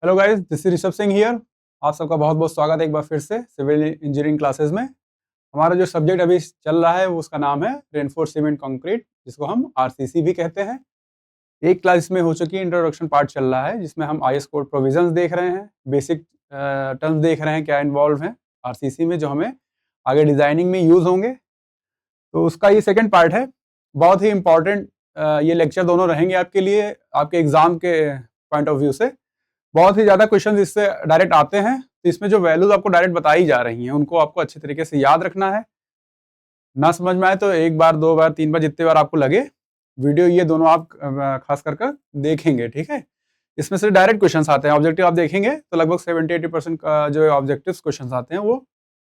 Hello guys, this is Rishabh Singh here. आप सबका बहुत बहुत स्वागत है एक बार फिर से सिविल इंजीनियरिंग क्लासेस में। हमारा जो सब्जेक्ट अभी चल रहा है उसका नाम है रेनफोर्स सीमेंट कंक्रीट, जिसको हम आरसीसी भी कहते हैं। एक क्लास इसमें हो चुकी है, इंट्रोडक्शन पार्ट चल रहा है जिसमें हम आईएस कोड प्रोविजंस देख रहे हैं, बेसिक टर्म्स देख रहे हैं क्या इन्वॉल्व हैं आरसीसी में, जो हमें आगे डिजाइनिंग में यूज होंगे। तो उसका ये सेकेंड पार्ट है। बहुत ही इंपॉर्टेंट ये लेक्चर दोनों रहेंगे आपके लिए, आपके एग्जाम के पॉइंट ऑफ व्यू से। बहुत ही ज़्यादा क्वेश्चन इससे डायरेक्ट आते हैं, तो इसमें जो वैल्यूज आपको डायरेक्ट बताई जा रही हैं उनको आपको अच्छे तरीके से याद रखना है। ना समझ में आए तो एक बार, दो बार, तीन बार, जितने बार आपको लगे वीडियो, ये दोनों आप खास कर देखेंगे, ठीक है। इसमें से डायरेक्ट क्वेश्चंस आते हैं, ऑब्जेक्टिव आप देखेंगे तो लगभग 70-80% का जो ऑब्जेक्टिव क्वेश्चन आते हैं वो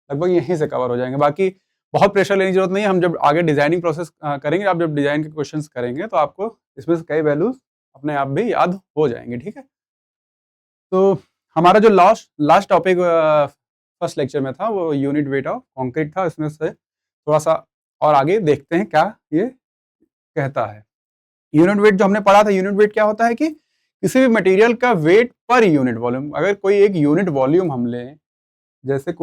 लगभग यहीं से कवर हो जाएंगे। बाकी बहुत प्रेशर लेने की जरूरत नहीं है। हम जब आगे डिजाइनिंग प्रोसेस करेंगे, आप जब डिजाइन के क्वेश्चन करेंगे तो आपको इसमें से कई वैल्यूज अपने आप भी याद हो जाएंगे, ठीक है। तो हमारा जो लास्ट टॉपिक फर्स्ट लेक्चर में था वो यूनिट वेट ऑफ कंक्रीट था। इसमें से थोड़ा सा और आगे देखते हैं क्या ये कहता है। यूनिट वेट जो हमने पढ़ा था, यूनिट वेट क्या होता है कि किसी भी मटेरियल का वेट पर यूनिट वॉल्यूम। अगर कोई एक यूनिट वॉल्यूम हम लें, जैसे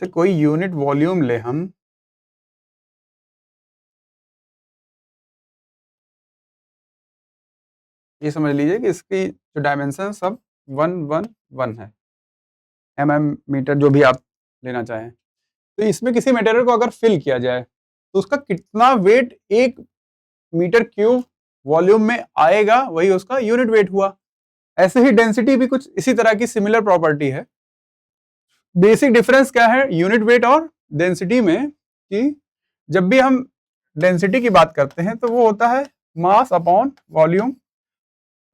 कोई यूनिट वॉल्यूम ले हम, ये समझ लीजिए कि इसकी जो डायमेंशन सब 111 है, मीटर, जो भी आप लेना चाहें। तो इसमें किसी मटेरियल को अगर फिल किया जाए तो उसका कितना वेट एक मीटर क्यूब वॉल्यूम में आएगा, वही उसका यूनिट वेट हुआ। ऐसे ही डेंसिटी भी कुछ इसी तरह की सिमिलर प्रॉपर्टी है। बेसिक डिफरेंस क्या है यूनिट वेट और डेंसिटी में, कि जब भी हम डेंसिटी की बात करते हैं तो वो होता है मास अपॉन वॉल्यूम।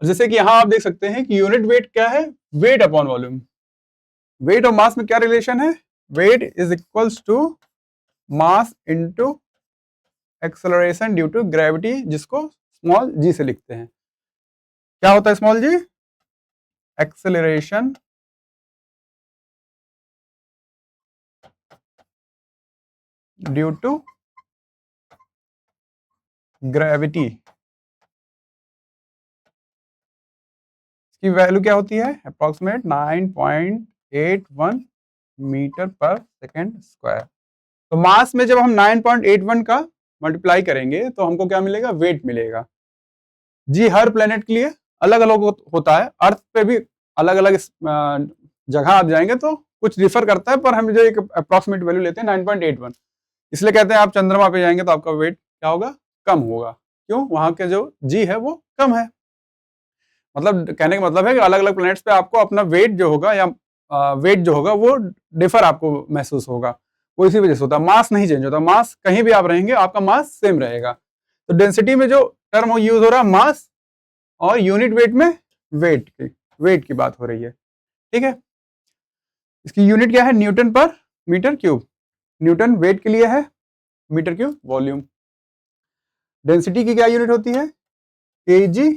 जैसे कि यहां आप देख सकते हैं कि यूनिट वेट क्या है, वेट अपॉन वॉल्यूम। वेट और मास में क्या रिलेशन है, weight is equals to mass into acceleration due to gravity, जिसको स्मॉल जी से लिखते हैं। क्या होता है small g? Acceleration due to gravity. इसकी वैल्यू क्या होती है? Approximate 9.81 metre per second square. तो मास में जब हम 9.81 का मल्टीप्लाई करेंगे तो हमको क्या मिलेगा? वेट मिलेगा। जी हर प्लेनेट के लिए अलग अलग होता है। अर्थ पे भी अलग अलग जगह आप जाएंगे तो कुछ डिफर करता है, पर हम जो एक अप्रोक्सीमेट वैल्यू लेते हैं 9.81, इसलिए कहते हैं आप चंद्रमा पे जाएंगे तो आपका वेट क्या होगा? कम होगा। क्यों? वहां के जो जी है वो कम है। मतलब कहने का मतलब है कि अलग अलग प्लैनेट्स पे आपको अपना वेट जो होगा, या वेट जो होगा वो डिफर आपको महसूस होगा। वो इसी वजह से होता है। मास नहीं चेंज होता, मास कहीं भी आप रहेंगे आपका मास सेम रहेगा। तो डेंसिटी में जो टर्म यूज हो रहा है मास, और यूनिट वेट में वेट की बात हो रही है, ठीक है। इसकी यूनिट क्या है? न्यूटन पर मीटर क्यूब। न्यूटन वेट के लिए है, मीटर क्यूब वॉल्यूम। डेंसिटी की क्या यूनिट होती है? केजी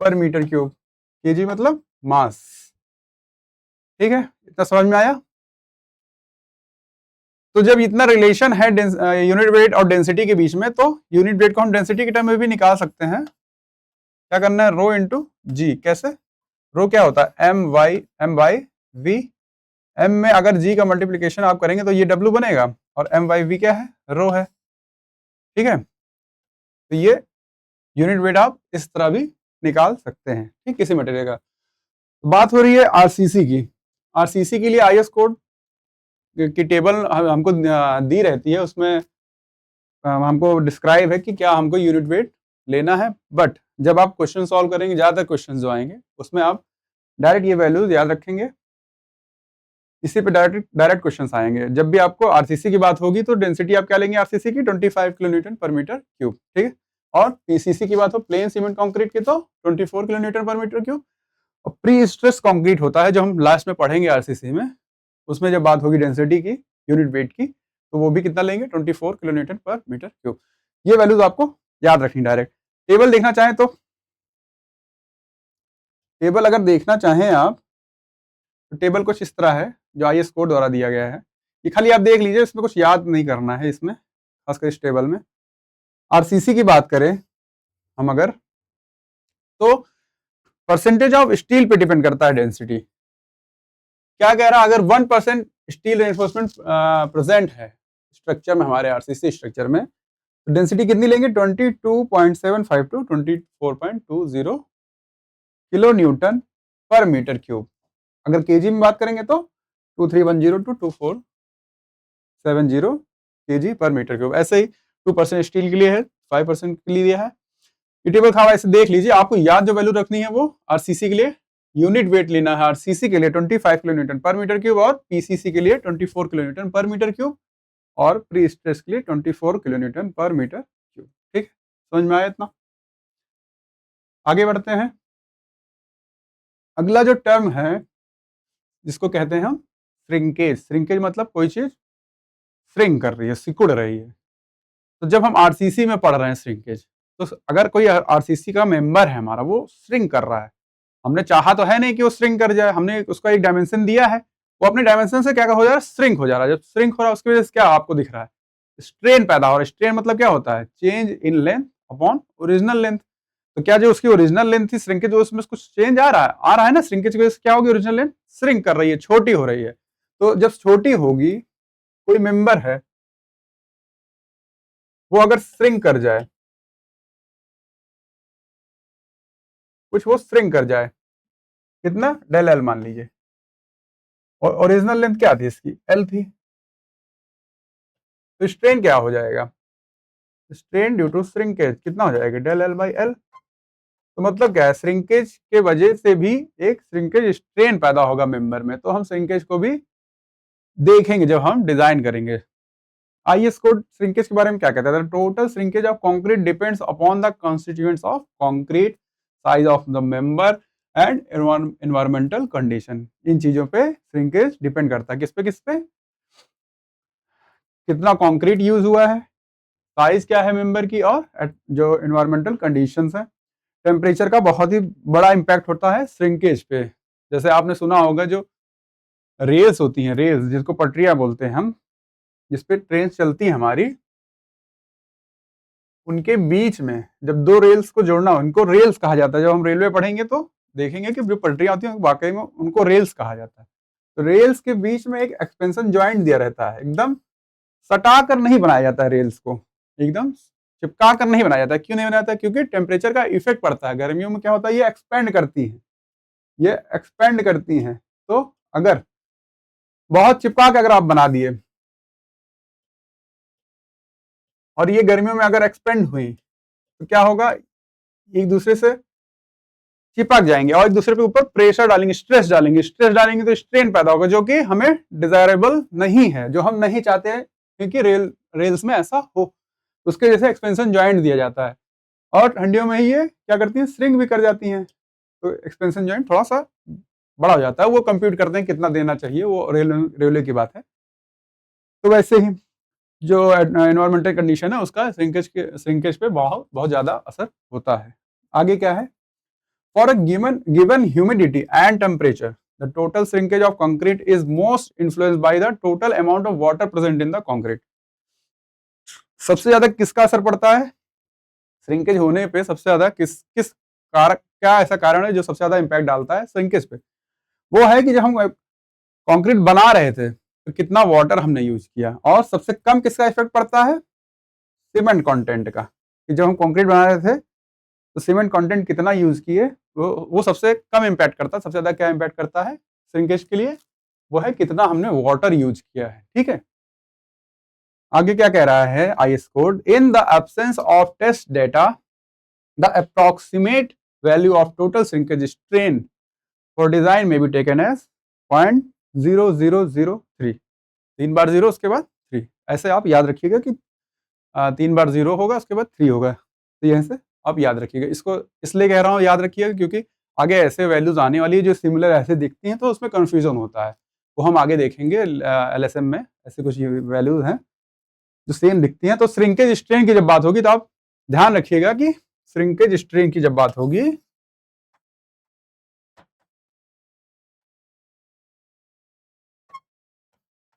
पर मीटर क्यूब। केजी मतलब मास, ठीक है। इतना समझ में आया? तो जब इतना रिलेशन है यूनिट वेट और डेंसिटी के बीच में, तो यूनिट वेट को हम डेंसिटी के टर्म में भी निकाल सकते हैं। क्या करना है? रो इंटू जी। कैसे? रो क्या होता है? M by we. एम में अगर जी का मल्टीप्लीकेशन आप करेंगे तो ये डब्ल्यू बनेगा, और एम बाई वी क्या है? रो है, ठीक है। तो ये यूनिट वेट आप इस तरह भी निकाल सकते हैं, ठीक, किसी मटेरियल का। तो बात हो रही है आरसीसी की। आरसीसी के लिए आईएस कोड की टेबल हमको दी रहती है, उसमें हमको डिस्क्राइब है कि क्या हमको यूनिट वेट लेना है। बट जब आप क्वेश्चन सॉल्व करेंगे, ज़्यादातर क्वेश्चन जो आएंगे उसमें आप डायरेक्ट ये वैल्यूज याद रखेंगे। इसी पे डायरेक्ट क्वेश्चन आएंगे। जब भी आपको आरसीसी की बात होगी तो डेंसिटी आप क्या लेंगे आरसीसी की? 25 किलो न्यूटन पर मीटर क्यूब, ठीक है। और पीसीसी की बात हो, प्लेन सीमेंट कंक्रीट की, तो 24 किलो न्यूटन पर मीटर क्यूब। और प्री स्ट्रेस कंक्रीट होता है जो हम लास्ट में पढ़ेंगे आरसीसी में, उसमें जब बात होगी डेंसिटी की, यूनिट वेट की, तो वो भी कितना लेंगे? 24 किलो न्यूटन पर मीटर क्यूब। ये वैल्यूज आपको याद रखनी। डायरेक्ट टेबल देखना चाहें तो, टेबल अगर देखना चाहें आप, तो टेबल कुछ इस तरह है जो आईएस कोड द्वारा दिया गया है। ये खाली आप देख लीजिए, इसमें कुछ याद नहीं करना है इसमें, खासकर इस टेबल में। आरसीसी की बात करें हम अगर, तो परसेंटेज ऑफ स्टील पे डिपेंड करता है डेंसिटी। क्या कह रहा है, अगर 1% स्टील रेनफोर्समेंट प्रेजेंट है स्ट्रक्चर में, हमारे आरसीसी स्ट्रक्चर में, तो डेंसिटी कितनी लेंगे, 22.75 टू 24.20 किलो न्यूटन पर मीटर क्यूब। अगर केजी में बात करेंगे तो 2310 टू 2470 केजी पर मीटर क्यूब। ऐसे ही 2% स्टील के लिए है, 5% के लिए है। ये टेबल खावा ऐसे देख लीजिए, आपको याद जो वैल्यू रखनी है वो आरसीसी के लिए यूनिट वेट लेना है। आरसीसी के लिए 25 किलो न्यूटन पर मीटर क्यूब और पीसीसी के लिए 24 किलो न्यूटन पर मीटर क्यूब और प्री स्ट्रेस के लिए 24 किलो न्यूटन पर मीटर क्यूब। ठीक, समझ में आया इतना? आगे बढ़ते हैं। अगला जो टर्म है जिसको कहते हैं हम श्रिंकेज। श्रिंकेज मतलब कोई चीज श्रिंक कर रही है, सिकुड़ रही है। तो जब हम आरसीसी में पढ़ रहे हैं श्रिंकेज, तो अगर कोई आरसीसी का मेंबर है हमारा, वो श्रिंक कर रहा है, हमने चाहा तो है नहीं कि वो श्रिंक कर जाए, हमने उसका एक डायमेंशन दिया है, वो अपने डायमेंशन से क्या हो जा रहा है, श्रिंक हो जा रहा है। जब श्रिंक हो रहा है उसकी वजह से क्या आपको दिख रहा है, स्ट्रेन पैदा हो रहा है। स्ट्रेन मतलब क्या होता है, change in length upon original length. तो क्या जो उसकी ओरिजिनल लेंथ थी श्रिंकेज, उसमें कुछ चेंज आ रहा है ना, श्रिंकेज की वजह से क्या होगी, ओरिजिनल लेंथ श्रिंक कर रही है, छोटी हो रही है। तो जब छोटी होगी, कोई मेंबर है वो अगर श्रिंक कर जाए, कुछ वो श्रिंक कर जाए, कितना, डेल एल मान लीजिए, और ओरिजिनल लेंथ क्या थी इसकी, एल थी, तो स्ट्रेन क्या हो जाएगा, स्ट्रेन ड्यू टू श्रिंकेज कितना हो जाएगा, डेल एल बाई एल। तो मतलब क्या है, श्रिंकेज के वजह से भी एक श्रिंकेज स्ट्रेन पैदा होगा मेंबर में। तो हम श्रिंकेज को भी देखेंगे जब हम डिजाइन करेंगे। आईएस कोड श्रिंकेज के बारे में क्या कहता है, total shrinkage of concrete depends upon the constituents of concrete, size of the member and environmental condition. इन चीजों पे श्रिंकेज डिपेंड करता है, किस पे, कितना कंक्रीट यूज हुआ है, साइज क्या है मेंबर की, और जो एनवायरमेंटल कंडीशंस है। टेम्परेचर का बहुत ही बड़ा इंपैक्ट होता है श्रिंकेज पे। जैसे आपने सुना होगा जो रेल्स होती हैं, रेल्स जिसको पटरियां बोलते हैं हम, जिसपे ट्रेन चलती है हमारी, उनके बीच में जब दो रेल्स को जोड़ना हो, उनको रेल्स कहा जाता है। जब हम रेलवे पढ़ेंगे तो देखेंगे कि जो पटरियां होती हैं वाकई में उनको रेल्स कहा जाता है। तो रेल्स के बीच में एक एक्सपेंशन ज्वाइंट दिया रहता है, एकदम सटा कर नहीं बनाया जाता है, रेल्स को एकदम चिपका कर नहीं बनाया जाता है। क्यों नहीं बनाया जाता है, क्योंकि टेम्परेचर का इफेक्ट पड़ता है। गर्मियों में क्या होता है, ये एक्सपेंड करती हैं, ये एक्सपेंड करती हैं। तो अगर बहुत चिपका के अगर आप बना दिए और ये गर्मियों में अगर एक्सपेंड हुई, तो क्या होगा, एक दूसरे से चिपक जाएंगे और एक दूसरे के ऊपर प्रेशर डालेंगे, स्ट्रेस डालेंगे तो स्ट्रेन पैदा होगा, जो कि हमें डिजायरेबल नहीं है, जो हम नहीं चाहते हैं, क्योंकि रेल्स में ऐसा हो। उसके जैसे एक्सपेंशन ज्वाइंट दिया जाता है। और ठंडियों में ये क्या करती हैं, श्रिंक भी कर जाती हैं, तो एक्सपेंशन ज्वाइंट थोड़ा सा बड़ा हो जाता है। वो कंप्यूट करते हैं कितना देना चाहिए, वो रेलवे की बात है। तो वैसे ही जो एनवायरमेंटल कंडीशन है उसका श्रिंकेज पे बहुत ज्यादा असर होता है। आगे क्या है, for a given humidity and temperature the total shrinkage of concrete is most influenced by the total amount of water present in the concrete. सबसे ज्यादा किसका असर पड़ता है श्रिंकेज होने पे, सबसे ज्यादा किस किस कारक, क्या ऐसा कारण है जो सबसे ज्यादा इंपैक्ट डालता है श्रिंकेज पे? वो है कि जब हम कंक्रीट बना रहे थे तो कितना वाटर हमने यूज किया, और सबसे कम किसका इफेक्ट पड़ता है, सीमेंट कंटेंट का। कि जब हम कंक्रीट बना रहे थे तो सीमेंट कंटेंट कितना यूज किए, वो सबसे कम इम्पैक्ट करता है। सबसे ज्यादा क्या इम्पैक्ट करता है श्रिंकेज के लिए, वो है कितना हमने वाटर यूज किया है। ठीक है, आगे क्या कह रहा है IS code, in the absence of test data the approximate value of total shrinkage strain for design में बी टेकन एज 0.0003। 3 बार 0 उसके बाद 3, ऐसे आप याद रखिएगा कि 3 बार 0 होगा उसके बाद 3 होगा। तो यहीं से आप याद रखिएगा। इसको इसलिए कह रहा हूँ याद रखिएगा क्योंकि आगे ऐसे वैल्यूज आने वाली है जो सिमिलर ऐसे दिखती हैं, तो उसमें कंफ्यूजन होता है। वो हम आगे देखेंगे एलएसएम में ऐसे कुछ वैल्यूज हैं जो सेम दिखती हैं। तो श्रिंकेज स्ट्रेन की जब बात होगी तो आप ध्यान रखिएगा कि श्रिंकेज स्ट्रेन की जब बात होगी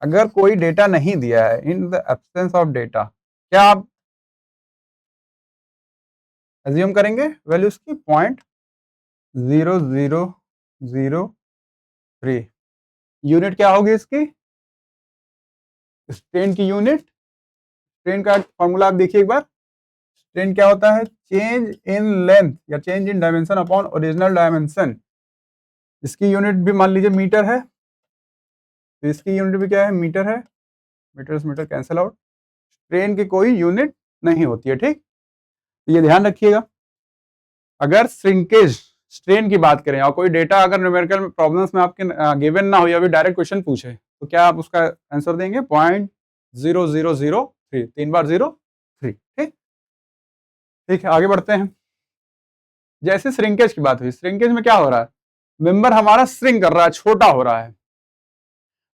अगर कोई डेटा नहीं दिया है, इन द एब्सेंस ऑफ डेटा, क्या आप एज्यूम करेंगे वैल्यूज की 0.0003। यूनिट क्या होगी इसकी, स्ट्रेन की यूनिट। स्ट्रेन का फॉर्मूला आप देखिए एक बार। स्ट्रेन क्या होता है, चेंज इन लेंथ या change in dimension upon original dimension. इसकी यूनिट भी मान लीजिए मीटर है, तो इसकी यूनिट भी क्या है, मीटर है। मीटर से मीटर कैंसिल आउट। स्ट्रेन की कोई यूनिट नहीं होती है, ठीक। तो ये ध्यान रखिएगा। अगर श्रिंकेज स्ट्रेन की बात करें और कोई डेटा अगर न्यूमेरिकल प्रॉब्लम्स में आपके गिवन ना हो या फिर डायरेक्ट क्वेश्चन पूछे, तो क्या आप उसका आंसर देंगे 0.0003, 3 बार 0 3, ठीक। ठीक है, आगे बढ़ते हैं। जैसे श्रिंकेज की बात हुई, श्रिंकेज में क्या हो रहा है, मेंबर हमारा श्रिंक कर रहा है, छोटा हो रहा है।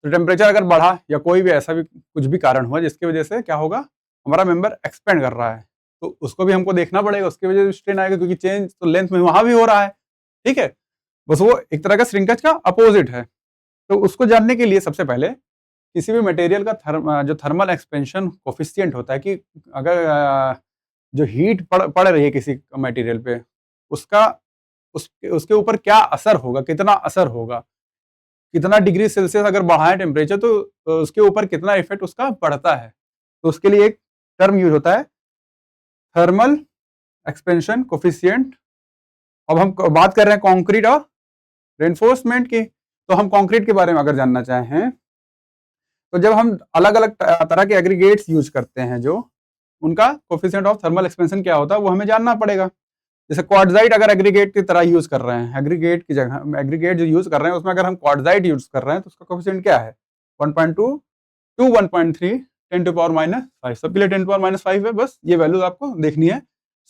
तो टेम्परेचर अगर बढ़ा या कोई भी ऐसा भी कुछ भी कारण हुआ जिसकी वजह से क्या होगा, हमारा मेंबर एक्सपेंड कर रहा है, तो उसको भी हमको देखना पड़ेगा, उसकी वजह से स्ट्रेन आएगा, क्योंकि चेंज तो लेंथ में वहां भी हो रहा है, ठीक है। बस वो एक तरह का श्रिंकेज का अपोजिट है। तो उसको जानने के लिए सबसे पहले किसी भी मटेरियल का जो थर्मल एक्सपेंशन कोफिशिएंट होता है, कि अगर जो हीट पड़ रही है किसी मटेरियल पे, उसका उसके ऊपर क्या असर होगा, कितना असर होगा, कितना डिग्री सेल्सियस अगर बढ़ाए टेम्परेचर तो उसके ऊपर कितना इफेक्ट उसका पड़ता है। तो उसके लिए एक टर्म यूज होता है, थर्मल एक्सपेंशन कोफिशिएंट। अब हम बात कर रहे हैं कंक्रीट और रेनफोर्समेंट की, तो हम कंक्रीट के बारे में अगर जानना चाहें, तो जब हम अलग अलग तरह के एग्रीगेट्स यूज करते हैं, जो उनका कोफिशिएंट ऑफ थर्मल एक्सपेंशन क्या होता है वो हमें जानना पड़ेगा। जैसे क्वार्टजाइट अगर एग्रीगेट की तरह यूज कर रहे हैं, एग्रीगेट की जगह एग्रीगेट जो यूज कर रहे हैं उसमें अगर हम क्वार्टजाइट यूज कर रहे हैं, तो उसका कोफिशिएंट क्या है, 1.2 टू 1.3 10⁻⁵। सबके लिए 10⁻⁵ है, बस ये वैल्यू आपको देखनी है।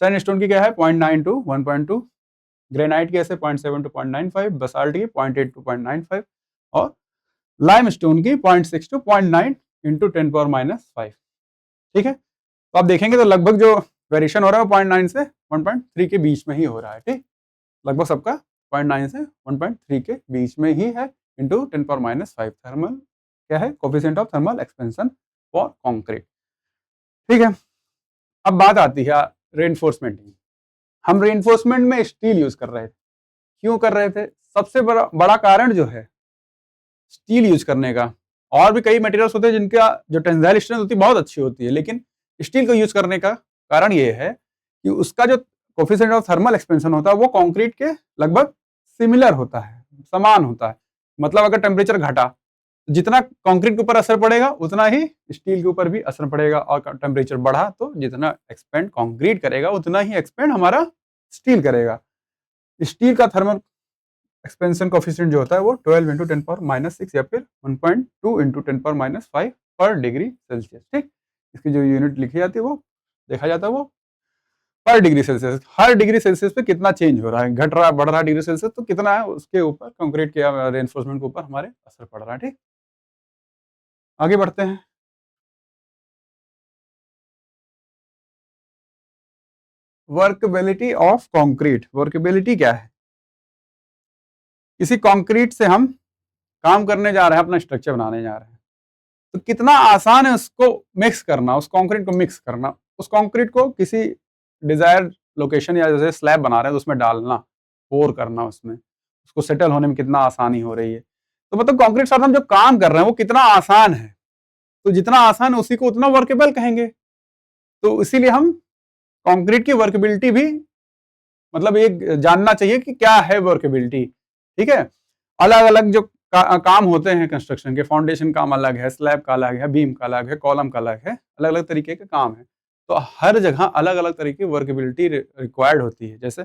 सैंडस्टोन की क्या है, 0.9 टू 1.2, ग्रेनाइट की ऐसे 0.7 टू 0.95, बसाल्ट की 0.8 टू 0.95, और लाइमस्टोन की 0.6 टू 0.9 इंटू 10⁻⁵। ठीक है, तो आप देखेंगे तो लगभग जो वेरिएशन हो रहा है वो 0.9 से 1.3 के बीच में ही हो रहा है, ठीक। लगभग सबका 0.9 से 1.3 के बीच में ही है, इंटू 10⁻⁵। थर्मल क्या है, coefficient of thermal expansion for concrete, ठीक है। अब बात आती है रेनफोर्समेंट की। हम रेनफोर्समेंट में स्टील यूज कर रहे थे, क्यों कर रहे थे, सबसे बड़ा कारण जो है स्टील यूज करने का, और भी कई मटेरियल्स होते हैं जिनका जो टेंसाइल स्ट्रेंथ होती है बहुत अच्छी होती है, लेकिन स्टील को यूज करने का कारण ये है कि उसका जो कोफिशिएंट ऑफ थर्मल एक्सपेंशन होता है वो कंक्रीट के लगभग सिमिलर होता है, समान होता है। मतलब अगर टेम्परेचर घटा, जितना कंक्रीट के ऊपर असर पड़ेगा उतना ही स्टील के ऊपर भी असर पड़ेगा, और टेम्परेचर बढ़ा तो जितना एक्सपेंड कंक्रीट करेगा उतना ही एक्सपेंड हमारा स्टील करेगा। स्टील का थर्मल एक्सपेंशन कोफिशिएंट जो होता है वो 12 इंटू 10⁻⁶ या फिर 1.2 इंटू 10⁻⁵ पर डिग्री सेल्सियस, ठीक। इसकी जो यूनिट लिखी जाती है वो देखा जाता है वो पर डिग्री सेल्सियस। हर डिग्री सेल्सियस पे कितना चेंज हो रहा है, घट रहा है, बढ़ रहा है डिग्री सेल्सियस, तो कितना है उसके ऊपर कंक्रीट के रेनफोर्समेंट के ऊपर हमारे असर पड़ रहा है, ठीक। आगे बढ़ते हैं। Workability of concrete. वर्कबिलिटी क्या है, किसी कंक्रीट से हम काम करने जा रहे हैं, अपना स्ट्रक्चर बनाने जा रहे हैं, तो कितना आसान है उसको मिक्स करना, उस कंक्रीट को मिक्स करना, उस कंक्रीट को किसी डिजायर लोकेशन या जैसे स्लैब बना रहे हैं तो उसमें डालना, पोर करना, उसमें उसको सेटल होने में कितना आसानी हो रही है। तो मतलब कंक्रीट साथ हम जो काम कर रहे हैं वो कितना आसान है, तो जितना आसान है उसी को उतना वर्केबल कहेंगे। तो इसीलिए हम कंक्रीट की वर्केबिलिटी भी मतलब एक जानना चाहिए कि क्या है वर्केबिलिटी, ठीक है। अलग अलग जो काम होते हैं कंस्ट्रक्शन के, फाउंडेशन काम अलग है, स्लैब का अलग है, बीम का अलग है, कॉलम का अलग है, अलग अलग तरीके के काम है। तो हर जगह अलग अलग तरीके की वर्केबिलिटी रिक्वायर्ड होती है। जैसे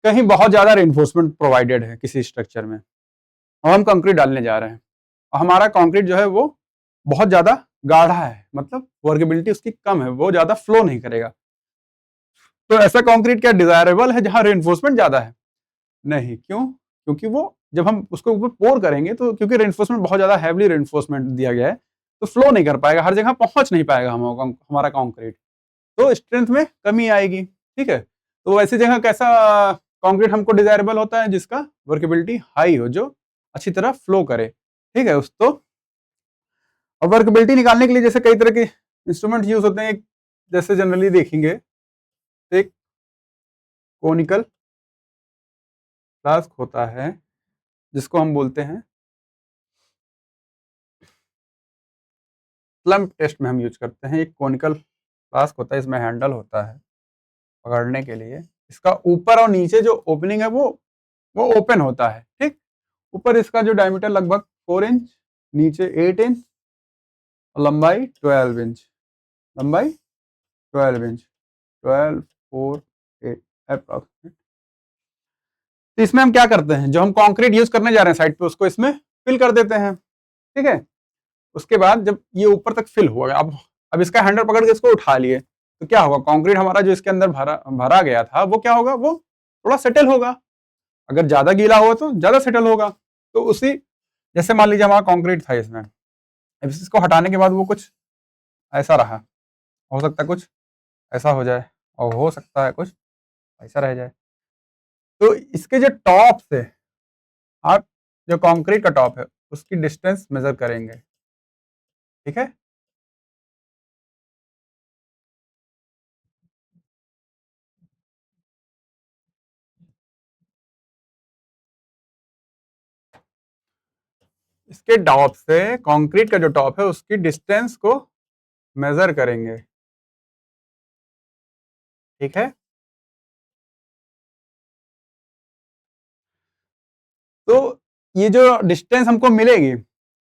कहीं बहुत ज्यादा रेनफोर्समेंट प्रोवाइडेड है किसी स्ट्रक्चर में, और हम कंक्रीट डालने जा रहे हैं, और हमारा कंक्रीट जो है वो बहुत ज्यादा गाढ़ा है, मतलब वर्केबिलिटी उसकी कम है, वो ज्यादा फ्लो नहीं करेगा। तो ऐसा कंक्रीट क्या डिजायरेबल है जहां रेनफोर्समेंट ज्यादा है? नहीं, क्यों? क्योंकि वो जब हम उसके ऊपर पोर करेंगे तो क्योंकि रेनफोर्समेंट बहुत ज्यादा हैवीली रेनफोर्समेंट दिया गया है, तो फ्लो नहीं कर पाएगा, हर जगह पहुंच नहीं पाएगा हमारा कंक्रीट, तो स्ट्रेंथ में कमी आएगी, ठीक है। तो ऐसी जगह कैसा कंक्रीट हमको डिजायरेबल होता है, जिसका वर्केबिलिटी हाई हो, जो अच्छी तरह फ्लो करे, ठीक है। तो और वर्कबिलिटी निकालने के लिए जैसे कई तरह के इंस्ट्रूमेंट यूज होते हैं, जैसे जनरली देखेंगे एक कोनिकल फ्लास्क होता है जिसको हम बोलते हैं स्लम्प टेस्ट में हम यूज करते हैं। एक कोनिकल फ्लास्क होता है, इसमें हैंडल होता है पकड़ने के लिए। इसका ऊपर और नीचे जो ओपनिंग है वो ओपन होता है, ठीक। ऊपर इसका जो डायमीटर लगभग 4 इंच, नीचे 8 इंच और लंबाई 12 इंच, लंबाई 12 इंच, 12 4 8 अप्रॉक्सीमेट। तो इसमें हम क्या करते हैं, जो हम कंक्रीट यूज करने जा रहे हैं साइड पे उसको इसमें फिल कर देते हैं, ठीक है। उसके बाद जब ये ऊपर तक फिल हुआ, अब इसका हैंडल पकड़ के इसको उठा लिए तो क्या होगा, कंक्रीट हमारा जो इसके अंदर भरा गया था वो क्या होगा, वो थोड़ा सेटल होगा। अगर ज्यादा गीला हुआ तो ज्यादा सेटल होगा। तो उसी जैसे मान लीजिए हमारा कंक्रीट था इसमें, अब इसको हटाने के बाद वो कुछ ऐसा रहा, हो सकता है कुछ ऐसा हो जाए और हो सकता है कुछ ऐसा रह जाए। तो इसके जो टॉप से आप जो कंक्रीट का टॉप है उसकी डिस्टेंस मेजर करेंगे, ठीक है। इसके टॉप से कंक्रीट का जो टॉप है उसकी डिस्टेंस को मेजर करेंगे, ठीक है। तो ये जो डिस्टेंस हमको मिलेगी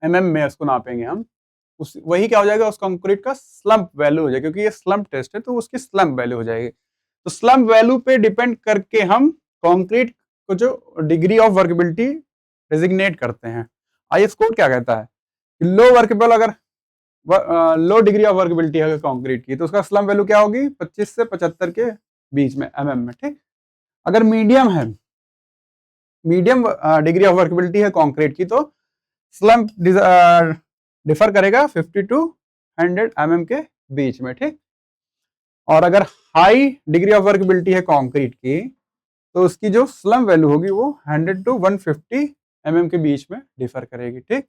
एमएम में, उसको नापेंगे हम, उस वही क्या हो जाएगा, उस कंक्रीट का स्लम्प वैल्यू हो जाएगा, क्योंकि ये स्लम्प टेस्ट है तो उसकी स्लम्प वैल्यू हो जाएगी। तो स्लम्प वैल्यू पे डिपेंड करके हम कंक्रीट को जो डिग्री ऑफ वर्केबिलिटी डेजिग्नेट करते हैं। आईएस कोड क्या कहता है कि लो वर्केबल, अगर लो डिग्री ऑफ वर्केबिलिटी है कंक्रीट की तो उसका स्लम्प वैल्यू क्या होगी, 25 से 75 के बीच में एमएम में, ठीक। अगर मीडियम है, मीडियम डिग्री ऑफ वर्केबिलिटी है कंक्रीट की तो स्लम्प डिफर करेगा 50 टू 100 mm के बीच में, ठीक। और अगर हाई डिग्री ऑफ वर्केबिलिटी है कंक्रीट की तो उसकी जो स्लम्प वैल्यू होगी वो 100 टू 150 mm के बीच में डिफर करेगी, ठीक।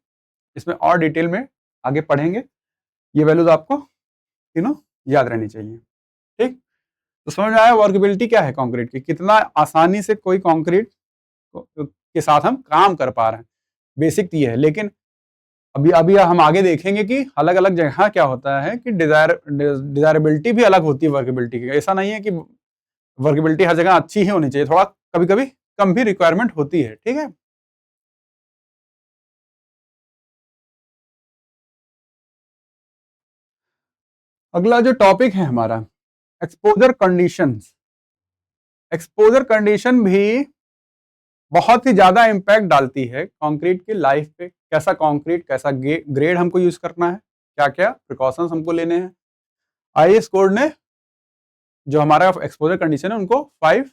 इसमें और डिटेल में आगे पढ़ेंगे, ये वैल्यूज आपको तीनों याद रहनी चाहिए, ठीक। तो समझ में आया वर्केबिलिटी क्या है कंक्रीट की, कितना आसानी से कोई कंक्रीट के साथ हम काम कर पा रहे हैं। बेसिक ये है, लेकिन अभी अभी हम आगे देखेंगे कि अलग अलग जगह क्या होता है कि डिजायरेबिलिटी भी अलग होती है वर्केबिलिटी की। ऐसा नहीं है कि वर्केबिलिटी हर जगह अच्छी ही होनी चाहिए, थोड़ा कभी कभी कम भी रिक्वायरमेंट होती है, ठीक है। अगला जो टॉपिक है हमारा एक्सपोजर कंडीशंस। एक्सपोजर कंडीशन भी बहुत ही ज्यादा इम्पैक्ट डालती है कंक्रीट की लाइफ पे। कैसा कंक्रीट, कैसा ग्रेड हमको यूज करना है, क्या क्या प्रिकॉशंस हमको लेने हैं। आईएस कोड ने जो हमारा एक्सपोजर कंडीशन है उनको फाइव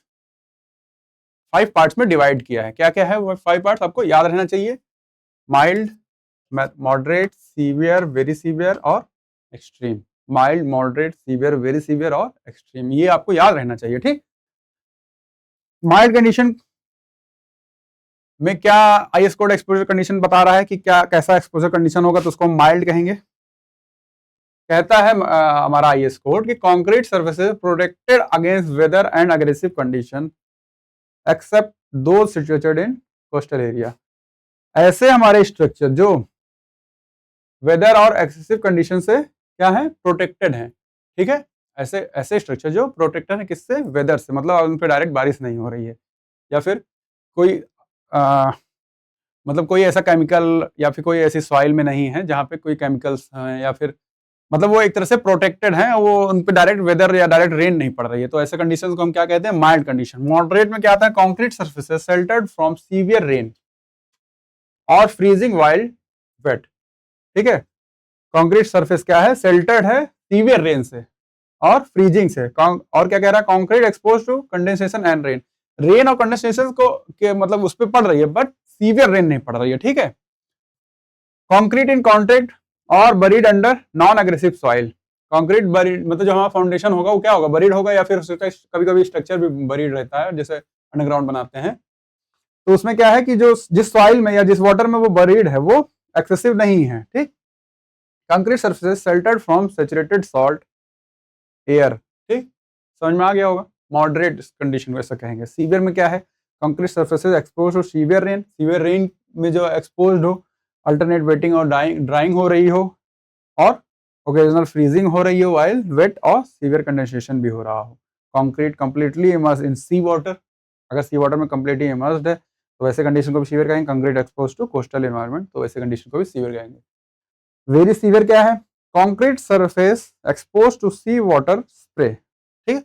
पार्ट्स में डिवाइड किया है। क्या क्या है वो 5 पार्ट्स, आपको याद रहना चाहिए। Mild, moderate, severe, very severe और extreme. Mild, moderate, severe, very severe और एक्सट्रीम, ये आपको याद रहना चाहिए, ठीक। माइल्ड कंडीशन में क्या आईएस कोड एक्सपोजर कंडीशन बता रहा है कि क्या कैसा एक्सपोजर कंडीशन होगा, तो उसको हम माइल्ड कहेंगे। कहता है हमारा आईएस कोड कि concrete surfaces protected against weather and aggressive condition except those situated in coastal area. ऐसे हमारे स्ट्रक्चर जो वेदर और एक्सेसिव कंडीशन से क्या है, प्रोटेक्टेड हैं, ठीक है। ऐसे ऐसे स्ट्रक्चर जो प्रोटेक्टेड है किससे, वेदर से, मतलब उन पर डायरेक्ट बारिश नहीं हो रही है, या फिर कोई मतलब कोई ऐसा केमिकल या फिर कोई ऐसी सॉइल में नहीं है जहाँ पे कोई केमिकल्स हैं, या फिर मतलब वो एक तरह से प्रोटेक्टेड हैं, वो उन पे डायरेक्ट वेदर या डायरेक्ट रेन नहीं पड़ रही है। तो ऐसे कंडीशंस को हम क्या कहते हैं, माइल्ड कंडीशन। मॉडरेट में क्या आता है, concrete surfaces sheltered from severe rain और फ्रीजिंग वाइल वेट, ठीक है। कंक्रीट सरफेस क्या है, शेल्टर्ड है सीवियर रेन से और फ्रीजिंग से। और क्या कह रहा है, concrete expose to condensation and rain. Rain और कंडेंसेशन को के मतलब उस पर पड़ रही है बट सीवियर रेन नहीं पड़ रही है, ठीक है। कंक्रीट इन कॉन्टैक्ट और buried under non aggressive soil. Concrete buried मतलब जो हमारा फाउंडेशन होगा वो क्या होगा, बरीड होगा, या फिर उसका कभी कभी स्ट्रक्चर भी बरीड रहता है, जैसे अंडरग्राउंड बनाते हैं। तो उसमें क्या है कि जो जिस सॉइल में या जिस वाटर में वो बरीड है वो एक्सेसिव नहीं है, ठीक। Concrete surfaces sheltered from saturated salt air, ठीक, समझ में आ गया होगा। मॉडरेट कंडीशन वैसा कहेंगे। सीवियर में क्या है, concrete surfaces expose to severe rain में जो एक्सपोज हो, अल्टरनेट वेटिंग और ड्राइंग हो रही हो, और ओकेजनल फ्रीजिंग हो रही हो वाइल वेट, और सीवियर कंडेंसेशन भी हो रहा हो। Concrete completely immersed in sea water, अगर सी वाटर में कंप्लीटली इमर्स्ड है तो वैसे कंडीशन को भी सीवियर कहेंगे। Concrete expose to coastal environment, तो वैसे कंडीशन को भी सीवियर कहेंगे। वेरी सीवियर क्या है, concrete surface expose to sea water spray, ठीक है,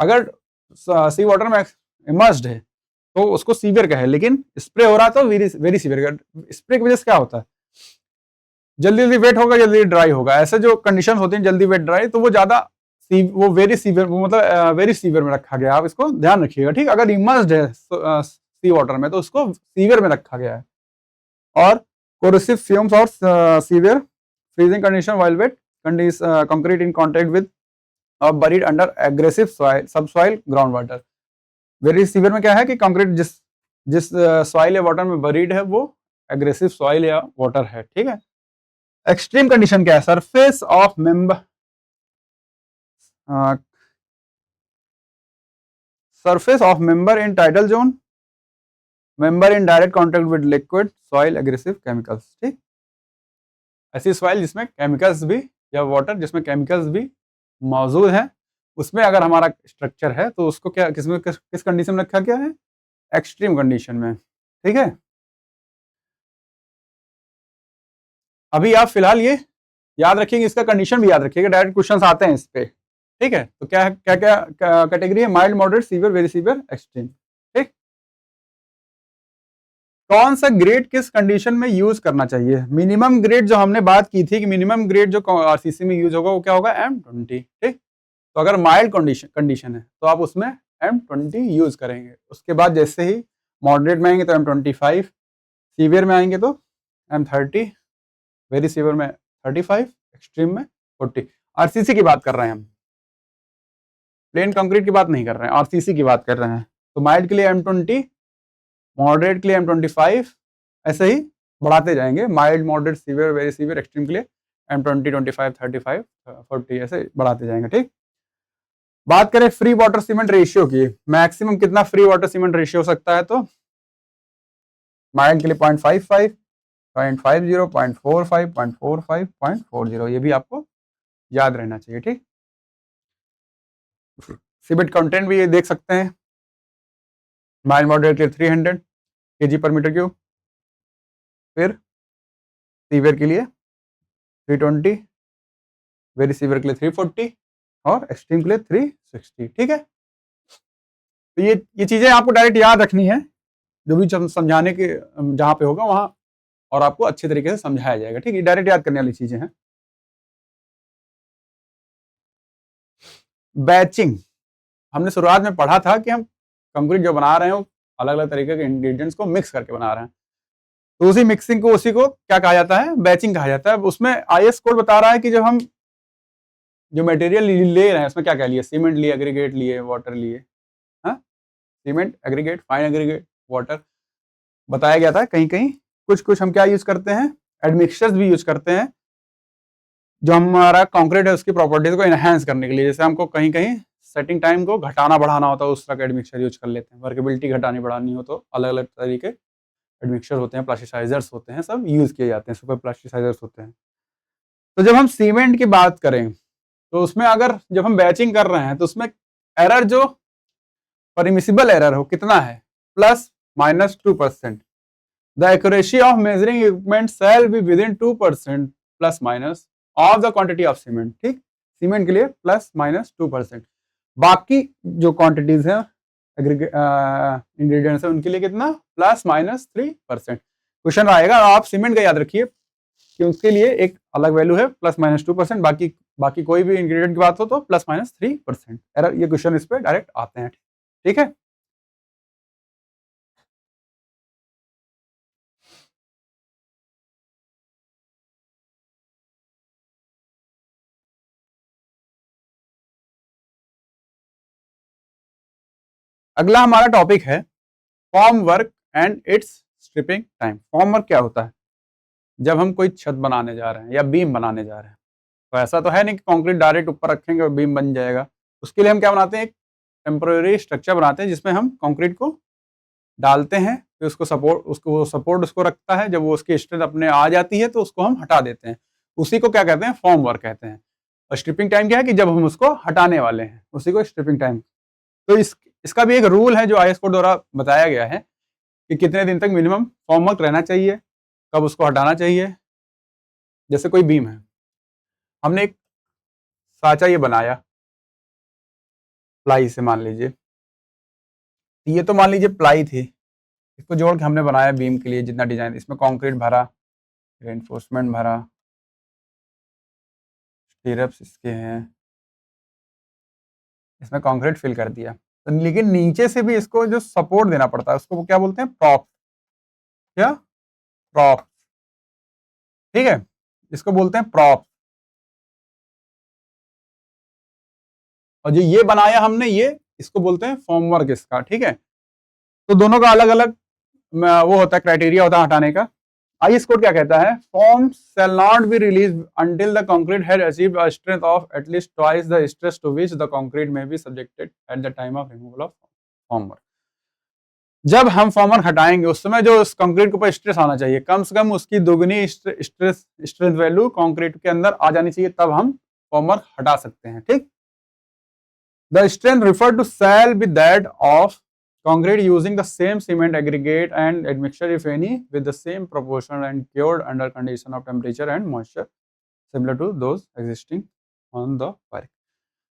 अगर सी वाटर में इमर्स्ड है तो उसको सीवियर कहे, लेकिन स्प्रे हो रहा तो वेरी सीवियर। स्प्रे की वजह से क्या होता है, जल्दी जल्दी वेट होगा, जल्दी ड्राई होगा, ऐसे जो कंडीशन होती हैं जल्दी वेट ड्राई, तो वो ज्यादा वो वेरी सीवियर, वो मतलब वेरी सीवियर में रखा गया। आप इसको ध्यान रखिएगा, ठीक, अगर इमर्स्ड है सी वाटर में तो उसको सीवियर में रखा गया है। और कोरोसिव फ्यूम्स और severe freezing condition while wet concrete in contact with buried under aggressive soil subsoil ground water. Very severe में क्या है कि कंक्रीट जिस सॉइल या वाटर में बरीड है वो एग्रेसिव सॉइल या वाटर है, ठीक है। एक्सट्रीम कंडीशन क्या है, surface of member surface of member in tidal zone, member in direct contact with liquid soil aggressive chemicals, ठीक, ऐसी सॉइल जिसमें केमिकल्स भी या वाटर जिसमें केमिकल्स भी मौजूद हैं, उसमें अगर हमारा स्ट्रक्चर है तो उसको क्या किस कंडीशन में रखा गया है, एक्सट्रीम कंडीशन में, ठीक है। अभी आप फिलहाल ये याद रखिएगा, इसका कंडीशन भी याद रखिएगा, डायरेक्ट क्वेश्चंस आते हैं इस पे, ठीक है। तो क्या क्या क्या कैटेगरी है, mild, moderate, severe, very severe, extreme, ठीक। कौन सा ग्रेड किस कंडीशन में यूज करना चाहिए, मिनिमम ग्रेड जो हमने बात की थी कि मिनिमम ग्रेड जो आरसीसी में यूज होगा वो क्या होगा, M20, ठीक। तो अगर माइल्ड कंडीशन है तो आप उसमें M20 यूज करेंगे। उसके बाद जैसे ही मॉडरेट में आएंगे तो M25, सीवियर में आएंगे तो M30, वेरी सीवियर में 35, एक्सट्रीम में 40। आरसीसी की बात कर रहे हैं हम, प्लेन कंक्रीट की बात नहीं कर रहे हैं, आरसीसी की बात कर रहे हैं। तो माइल्ड के लिए M20, मॉडरेट के लिए M25, ऐसे ही बढ़ाते जाएंगे, mild, moderate, severe, very severe, extreme के लिए M20, 25, 35, 40, ऐसे बढ़ाते जाएंगे, ठीक। बात करें फ्री वाटर सीमेंट रेशियो की, मैक्सिमम कितना फ्री वाटर सीमेंट रेशियो हो सकता है, तो माइल्ड के लिए 0.55, 0.50, 0.45, 0.45, 0.40, ये भी आपको याद रहना चाहिए, ठीक। सीमेंट कंटेंट भी ये देख सकते हैं, माइल्ड मॉडरेट के लिए 300 kg पर मीटर क्यूब, फिर सीवियर के लिए 320, वेरी सीवियर के लिए 340 और एक्सट्रीम के लिए 360, ठीक है। तो ये चीजें आपको डायरेक्ट याद रखनी है, जो भी समझाने के जहां पे होगा वहां, और आपको अच्छे तरीके से समझाया जाएगा, ठीक है। डायरेक्ट याद करने वाली चीजें हैं। बैचिंग, हमने शुरुआत में पढ़ा था कि हम कंक्रीट जो बना रहे हैं वो अलग अलग तरीके के इंग्रेडिएंट्स को मिक्स करके बना रहे हैं, तो उसी मिक्सिंग को, उसी को क्या कहा जाता है, बैचिंग कहा जाता है। उसमें आईएस कोड बता रहा है कि जब हम जो मटेरियल ले रहे हैं उसमें क्या क्या लिए, सीमेंट लिए, एग्रीगेट लिए, वाटर लिए, हाँ, cement, aggregate, fine aggregate, water बताया गया था। कहीं कहीं कुछ कुछ हम क्या यूज करते हैं, एडमिक्सचर्स भी यूज करते हैं, जो हमारा कंक्रीट है उसकी प्रॉपर्टीज को एनहांस करने के लिए। जैसे हमको कहीं कहीं सेटिंग टाइम को घटाना बढ़ाना होता है, उस तरह का एडमिक्सचर यूज कर लेते हैं। वर्केबिलिटी घटानी बढ़ानी हो तो अलग अलग तरीके एडमिक्सचर होते हैं, प्लास्टिसाइजर्स होते हैं, सब यूज किए जाते हैं, सुपर प्लास्टिसाइजर्स होते हैं। तो जब हम सीमेंट की बात करें तो उसमें अगर जब हम बैचिंग कर रहे हैं तो उसमें एरर जो परमिसिबल एरर हो कितना है, +-2%। The accuracy of measuring equipment shall be within 2% ± of the quantity of cement, ठीक। सीमेंट के लिए +-2%, बाकी जो क्वांटिटीज हैं इंग्रेडिएंट्स है उनके लिए कितना, +-3%। क्वेश्चन आएगा, आप सीमेंट का याद रखिए कि उसके लिए एक अलग वैल्यू है +-2%, बाकी कोई भी इंग्रेडिएंट की बात हो तो +-3%। एरर, ये क्वेश्चन इस पे डायरेक्ट आते हैं, ठीक है। अगला हमारा टॉपिक है formwork and its stripping time. Formwork क्या होता है, जब हम कोई छत बनाने जा रहे हैं या बीम बनाने जा रहे हैं, तो ऐसा तो है नहीं कि कंक्रीट डायरेक्ट ऊपर रखेंगे और बीम बन जाएगा। उसके लिए हम क्या बनाते हैं, एक टेम्पररी स्ट्रक्चर बनाते हैं जिसमें हम कंक्रीट को डालते हैं, फिर उसको सपोर्ट उसको रखता है। जब वो उसकी स्ट्रेंथ अपने आ जाती है तो उसको हम हटा देते हैं। उसी को क्या कहते हैं, फॉर्म वर्क कहते हैं। और स्ट्रिपिंग टाइम क्या है कि जब हम उसको हटाने वाले हैं, उसी को स्ट्रिपिंग टाइम। तो इसका भी एक रूल है जो IS कोड द्वारा बताया गया है कि कितने दिन तक मिनिमम फॉर्म वर्क रहना चाहिए, कब उसको हटाना चाहिए। जैसे कोई बीम है, हमने एक साँचा ये बनाया प्लाई से, मान लीजिए ये तो मान लीजिए प्लाई थी, इसको जोड़ के हमने बनाया बीम के लिए जितना डिजाइन, इसमें कंक्रीट भरा, रेनफोर्समेंट भरा, स्टीरअप्स इसके हैं, इसमें कंक्रीट फिल कर दिया। तो लेकिन नीचे से भी इसको जो सपोर्ट देना पड़ता है उसको क्या बोलते हैं, प्रॉप। क्या, प्रॉप, ठीक है, इसको बोलते हैं प्रॉप। और जो ये बनाया हमने, ये इसको बोलते हैं फॉर्मवर्क इसका, ठीक है। तो दोनों का अलग अलग वो होता है, क्राइटेरिया होता है हटाने का। IS कोड क्या कहता है, form shall not be release until the concrete has achieved a strength of at least twice the stress to which the concrete may be subjected at the time of removal of formwork. जब हम formwork हटाएंगे उस समय जो उस concrete के ऊपर stress आना चाहिए, कम से कम उसकी दोगुनी स्ट्रेंथ वैल्यू कंक्रीट के अंदर आ जानी चाहिए, तब हम फॉर्मवर्क हटा सकते हैं, ठीक। The strength referred to shall be that of concrete using the same cement aggregate and admixture, if any, with the same proportion and cured under condition of temperature and moisture similar to those existing on the work।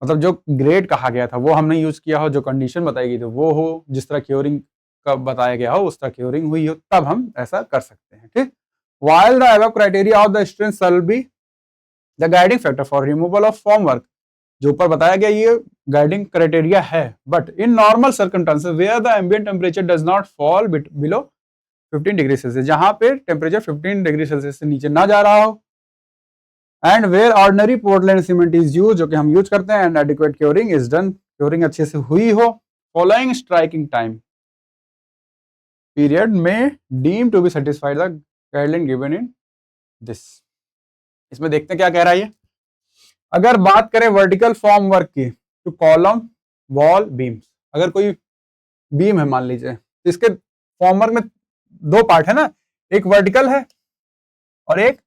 मतलब जो grade कहा गया था वो हमने use किया हो, जो कंडीशन बताई गई थी वो हो, जिस तरह क्योरिंग का बताया गया हो उस तरह क्योरिंग हुई हो, तब हम ऐसा कर सकते हैं, ठीक। While the above criteria of the strength shall be the guiding factor for removal of formwork, जो ऊपर बताया गया ये गाइडिंग क्राइटेरिया है, but in normal circumstances where the ambient temperature does not fall below 15 degree Celsius, जहां पे temperature 15 degree Celsius से नीचे ना जा रहा हो, and where ordinary Portland cement is use, जो कि हम यूज करते हैं, and adequate curing is done, curing अच्छे से हुई हो, फॉलोइंग स्ट्राइकिंग टाइम पीरियड में deem to be satisfied the guideline given in this. इसमें देखते हैं क्या कह रहा है ये। अगर बात करें वर्टिकल फॉर्म वर्क की, तो कॉलम, वॉल, बीम्स, अगर कोई बीम है मान लीजिए, तो इसके फॉर्म वर्क में दो पार्ट है ना, एक वर्टिकल है और एक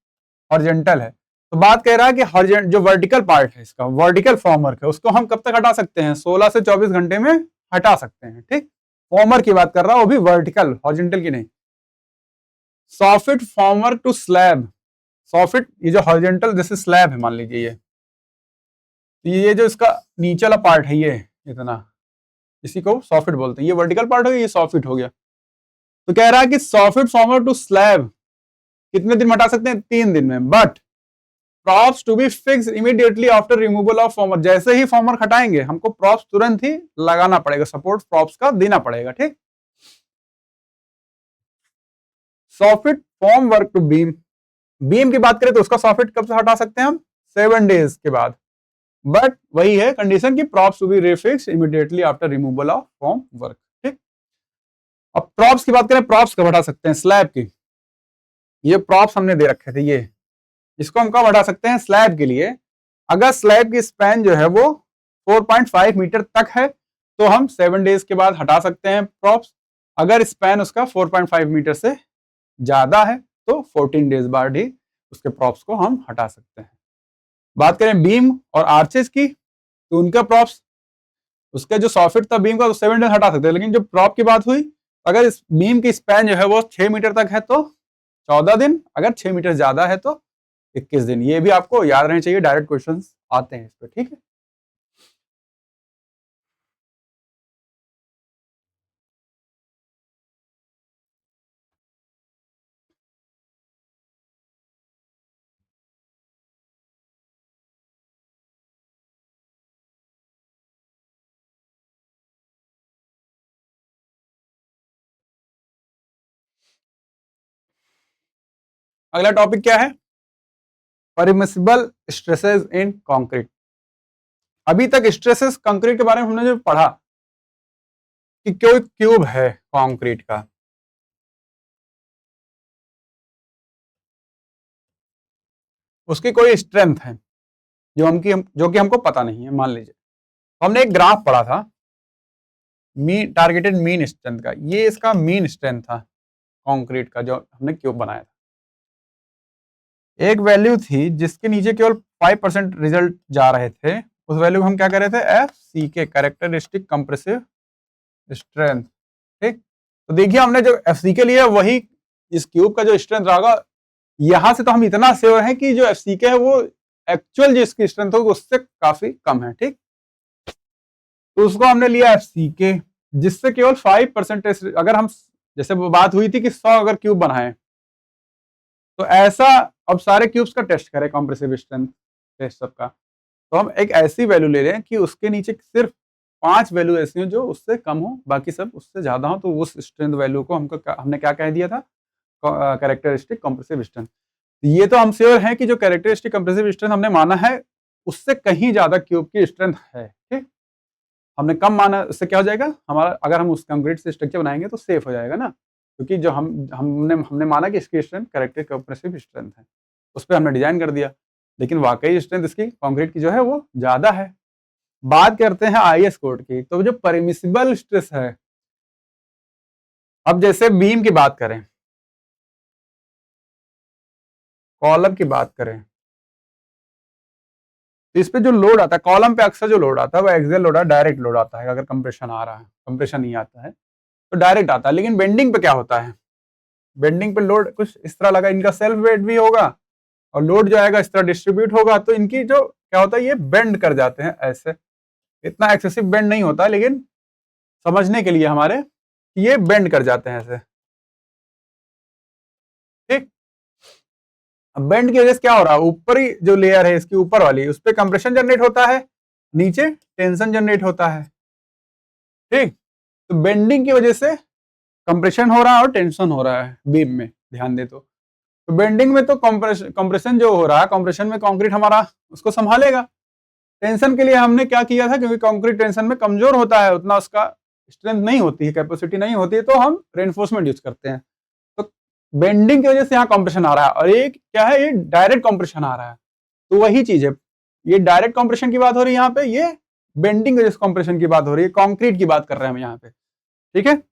हॉरिजॉन्टल है। तो बात कह रहा है कि जो वर्टिकल पार्ट है इसका, वर्टिकल फॉर्म वर्क है, उसको हम कब तक हटा सकते हैं, 16 से 24 घंटे में हटा सकते हैं, ठीक। फॉर्म वर्क की बात कर रहा हूं, वो भी वर्टिकल, हॉरिजॉन्टल की नहीं। Soffit formwork to slab, soffit ये जो हॉरिजॉन्टल जैसे स्लैब है मान लीजिए, ये जो इसका नीचे वाला पार्ट है, ये इतना, इसी को सॉफिट बोलते हैं। ये वर्टिकल पार्ट हो गया, ये सॉफिट हो गया। तो कह रहा है कि सॉफिट फॉर्मर टू स्लैब कितने दिन में हटा सकते हैं, 3 दिन में, but props to be fix immediately after removal of former, जैसे ही फॉर्मर हटाएंगे हमको प्रॉप्स तुरंत ही लगाना पड़ेगा, सपोर्ट प्रॉप्स का देना पड़ेगा, ठीक। Soffit formwork to beam, beam की बात करें तो उसका सॉफिट कब से हटा सकते हैं हम, 7 डेज के बाद, बट वही है कंडीशन की props to be refix immediately after removal of formwork, ठीक। अब प्रॉप्स की बात करें, प्रॉप्स कब हटा सकते हैं, स्लैब की, ये प्रॉप्स हमने दे रखे थे, ये इसको हम कब हटा सकते हैं, स्लैब के लिए अगर स्लैब की स्पैन जो है वो 4.5 मीटर तक है तो हम 7 डेज के बाद हटा सकते हैं प्रॉप्स। अगर स्पैन उसका 4.5 मीटर से ज्यादा है तो 14 डेज बाद ही उसके प्रॉप्स को हम हटा सकते हैं। बात करें बीम और आर्चेस की, तो उनका प्रॉप्स, उसका जो सॉफिट था बीम का, तो 7 डेज हटा सकते हैं, लेकिन जो प्रॉप की बात हुई, अगर इस बीम की स्पैन जो है वो 6 मीटर तक है तो 14 दिन, अगर 6 मीटर ज्यादा है तो 21 दिन। ये भी आपको याद रहना चाहिए, डायरेक्ट क्वेश्चन आते हैं इस पर, ठीक है। अगला टॉपिक क्या है, परमिसिबल स्ट्रेसेस इन कंक्रीट। अभी तक स्ट्रेसेस कंक्रीट के बारे में हमने जो पढ़ा कि कोई क्यूब है कंक्रीट का, उसकी कोई स्ट्रेंथ है जो कि हमको पता नहीं है। मान लीजिए तो हमने एक ग्राफ पढ़ा था टारगेटेड मीन स्ट्रेंथ का, ये इसका मीन स्ट्रेंथ था कंक्रीट का जो हमने क्यूब बनाया था। एक वैल्यू थी जिसके नीचे केवल 5% रिजल्ट जा रहे थे, उस वैल्यू को हम क्या कर रहे थे, FCK कैरेक्टरिस्टिक कंप्रेसिव स्ट्रेंथ। ठीक, तो देखिए हमने जो FCK लिया वही इस क्यूब का जो स्ट्रेंथ रहा, यहां से तो हम इतना श्योर हैं कि जो FCK है वो एक्चुअल जिसकी स्ट्रेंथ होगी उससे काफी कम है। ठीक, तो उसको हमने लिया FCK जिससे केवल 5%, अगर हम जैसे वो बात हुई थी कि 100 अगर क्यूब बनाए तो ऐसा अब सारे क्यूब्स का टेस्ट करें कंप्रेसिव स्ट्रेंथ टेस्ट सबका, तो हम एक ऐसी वैल्यू ले रहे हैं कि उसके नीचे सिर्फ 5 वैल्यू ऐसी हो जो उससे कम हो, बाकी सब उससे ज्यादा हो, तो उस स्ट्रेंथ वैल्यू को हमने क्या कह दिया था, कैरेक्टरिस्टिक कंप्रेसिव स्ट्रेंथ। ये तो हम श्योर हैं कि जो कैरेक्टरिस्टिक कंप्रेसिव स्ट्रेंथ हमने माना है उससे कहीं ज्यादा क्यूब की स्ट्रेंथ है। ठीक, हमने कम माना, उससे क्या हो जाएगा हमारा, अगर हम उस कंक्रीट से स्ट्रक्चर बनाएंगे तो सेफ हो जाएगा ना, क्योंकि जो हमने माना कि इसकी स्ट्रेंथ कैरेक्टरिस्टिक कंप्रेसिव स्ट्रेंथ है, उस पर हमने डिजाइन कर दिया, लेकिन वाकई स्ट्रेंथ इसकी कंक्रीट की जो है वो ज्यादा है। बात करते हैं IS कोड की, तो जो परमिसिबल स्ट्रेस है, अब जैसे बीम की बात करें, कॉलम की बात करें, तो इस पे जो लोड आता है कॉलम पे, अक्सर जो लोड आता है वो एक्सियल लोड है, डायरेक्ट लोड आता है। अगर कंप्रेशन आ रहा है, कंप्रेशन नहीं आता है तो डायरेक्ट आता है। लेकिन बेंडिंग पे क्या होता है, बेंडिंग पे लोड कुछ इस तरह लगा, इनका सेल्फ वेट भी होगा और लोड जो आएगा इस तरह डिस्ट्रीब्यूट होगा, तो इनकी जो क्या होता है, ये बेंड कर जाते हैं ऐसे, इतना एक्सेसिव बेंड नहीं होता, लेकिन समझने के लिए हमारे ये बेंड कर जाते हैं ऐसे। ठीक, अब बेंड की वजह से क्या हो रहा है, ऊपरी जो लेयर है इसकी ऊपर वाली, उस पर कंप्रेशन जनरेट होता है, नीचे टेंशन जनरेट होता है। ठीक, तो बेंडिंग की वजह से कंप्रेशन हो रहा है और टेंशन हो रहा है बीम में, ध्यान दे तो बेंडिंग में तो कंप्रेशन जो हो रहा है, कंप्रेशन में कंक्रीट हमारा उसको संभालेगा। टेंशन के लिए हमने क्या किया था, क्योंकि कंक्रीट टेंशन में कमजोर होता है, उतना उसका स्ट्रेंथ नहीं होती है, कैपेसिटी नहीं होती है, तो हम रेनफोर्समेंट यूज करते हैं। तो बेंडिंग की वजह से यहाँ कंप्रेशन आ रहा है, और ये क्या है, ये डायरेक्ट कंप्रेशन आ रहा है। तो वही चीज है, ये डायरेक्ट कंप्रेशन की बात हो रही है यहाँ पे, ये बेंडिंग की वजह से कंप्रेशन की बात हो रही है, कंक्रीट की बात कर रहे हैं हम यहाँ पे। ठीक है,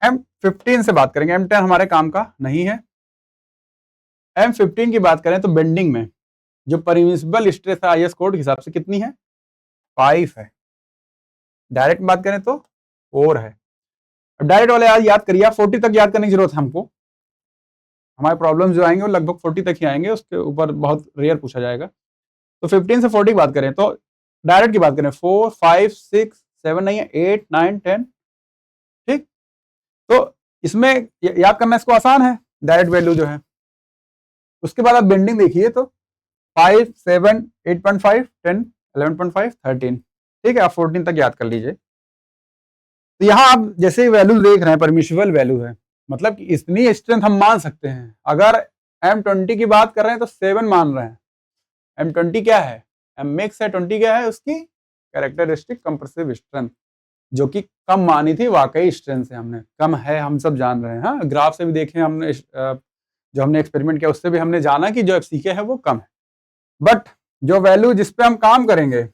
M15 से बात करेंगे, M10 हमारे काम का नहीं है। M15 की बात करें तो बेंडिंग में जो परमिसिबल स्ट्रेस है IS कोड के हिसाब से कितनी है, 5 है। डायरेक्ट बात करें तो 4 है। अब डायरेक्ट वाले याद करिए, आप 40 तक याद करने की जरूरत है हमको, हमारे प्रॉब्लम जो आएंगे वो लगभग 40 तक ही आएंगे, उसके ऊपर बहुत रेयर पूछा जाएगा। तो 15 से 40 की बात करें तो डायरेक्ट की बात करें 4 5 6 7 नहीं है, 8 9 10। ठीक, तो इसमें याद करना इसको आसान है, डायरेक्ट वैल्यू जो है। उसके बाद आप बेंडिंग देखिए तो 5 7 8.5 10 11.5 13। ठीक है, आप 14 तक याद कर लीजिए। तो यहाँ आप जैसे वैल्यू देख रहे हैं परमिसिबल वैल्यू है, मतलब कि इतनी स्ट्रेंथ हम मान सकते हैं। अगर M20 की बात कर रहे हैं तो 7 मान रहे हैं। M20 क्या है, MX है, 20 क्या है, उसकी कैरेक्टरिस्टिक कंप्रेसिव स्ट्रेंथ, जो कि कम मानी थी, वाकई स्ट्रेंथ से हमने कम है, हम सब जान रहे हैं। हाँ, ग्राफ से भी देखें हमने, जो हमने एक्सपेरिमेंट किया उससे भी हमने जाना कि जो FCK है वो कम है, बट जो वैल्यू जिस पे हम काम करेंगे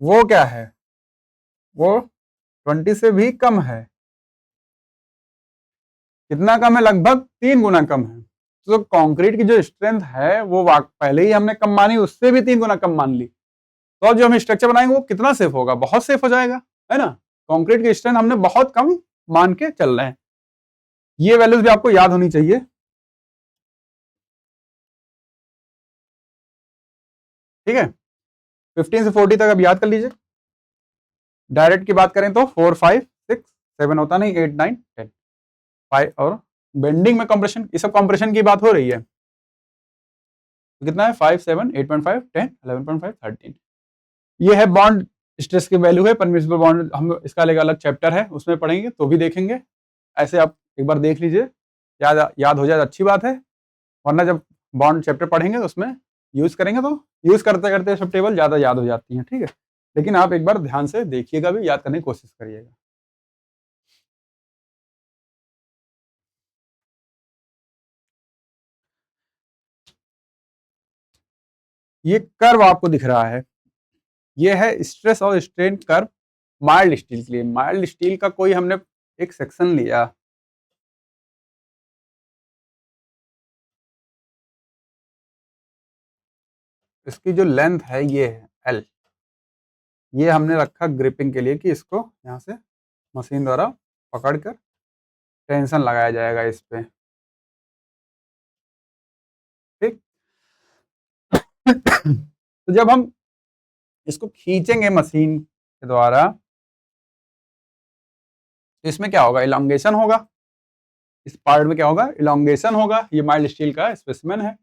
वो क्या है, वो 20 से भी कम है। कितना कम है, लगभग 3 गुना कम है। तो कंक्रीट की जो स्ट्रेंथ है वो पहले ही हमने कम मानी, उससे भी 3 गुना कम मान ली, तो अब जो हम स्ट्रक्चर बनाएंगे वो कितना सेफ होगा, बहुत सेफ हो जाएगा, है ना। कंक्रीट की स्ट्रेंथ हमने बहुत कम मान के चल रहे हैं, ये वैल्यूज भी आपको याद होनी चाहिए। ठीक है, 15 से 40 तक अब याद कर लीजिए। डायरेक्ट की बात करें तो 4 5 6 7 होता नहीं, 8 9 10 5, और बेंडिंग में कंप्रेशन, ये सब कंप्रेशन की बात हो रही है, तो कितना है 5 7 8.5 10 11.5 13। ये है बॉन्ड स्ट्रेस की वैल्यू है, परमिसिबल बॉन्ड, हम इसका अलग चैप्टर है उसमें पढ़ेंगे तो भी देखेंगे। ऐसे आप एक बार देख लीजिए, याद हो जाए अच्छी बात है, वरना जब बॉन्ड चैप्टर पढ़ेंगे तो उसमें यूज करेंगे तो यूज करते करते सब टेबल ज़्यादा याद हो जाती हैं, ठीक है। लेकिन आप एक बार ध्यान से देखिएगा भी, याद करने की कोशिश करिएगा। ये कर्व आपको दिख रहा है, ये है स्ट्रेस और स्ट्रेन कर्व माइल्ड स्टील के लिए। माइल्ड स्टील का कोई हमने एक सेक्शन लिया, इसकी जो लेंथ है ये है एल, ये हमने रखा ग्रिपिंग के लिए कि इसको यहाँ से मशीन द्वारा पकड़कर टेंशन लगाया जाएगा इस पे, ठीक। तो जब हम इसको खींचेंगे मशीन के द्वारा तो इसमें क्या होगा, इलांगेशन होगा। इस पार्ट में क्या होगा, इलांगेशन होगा। ये माइल्ड स्टील का स्पेसिमेन है।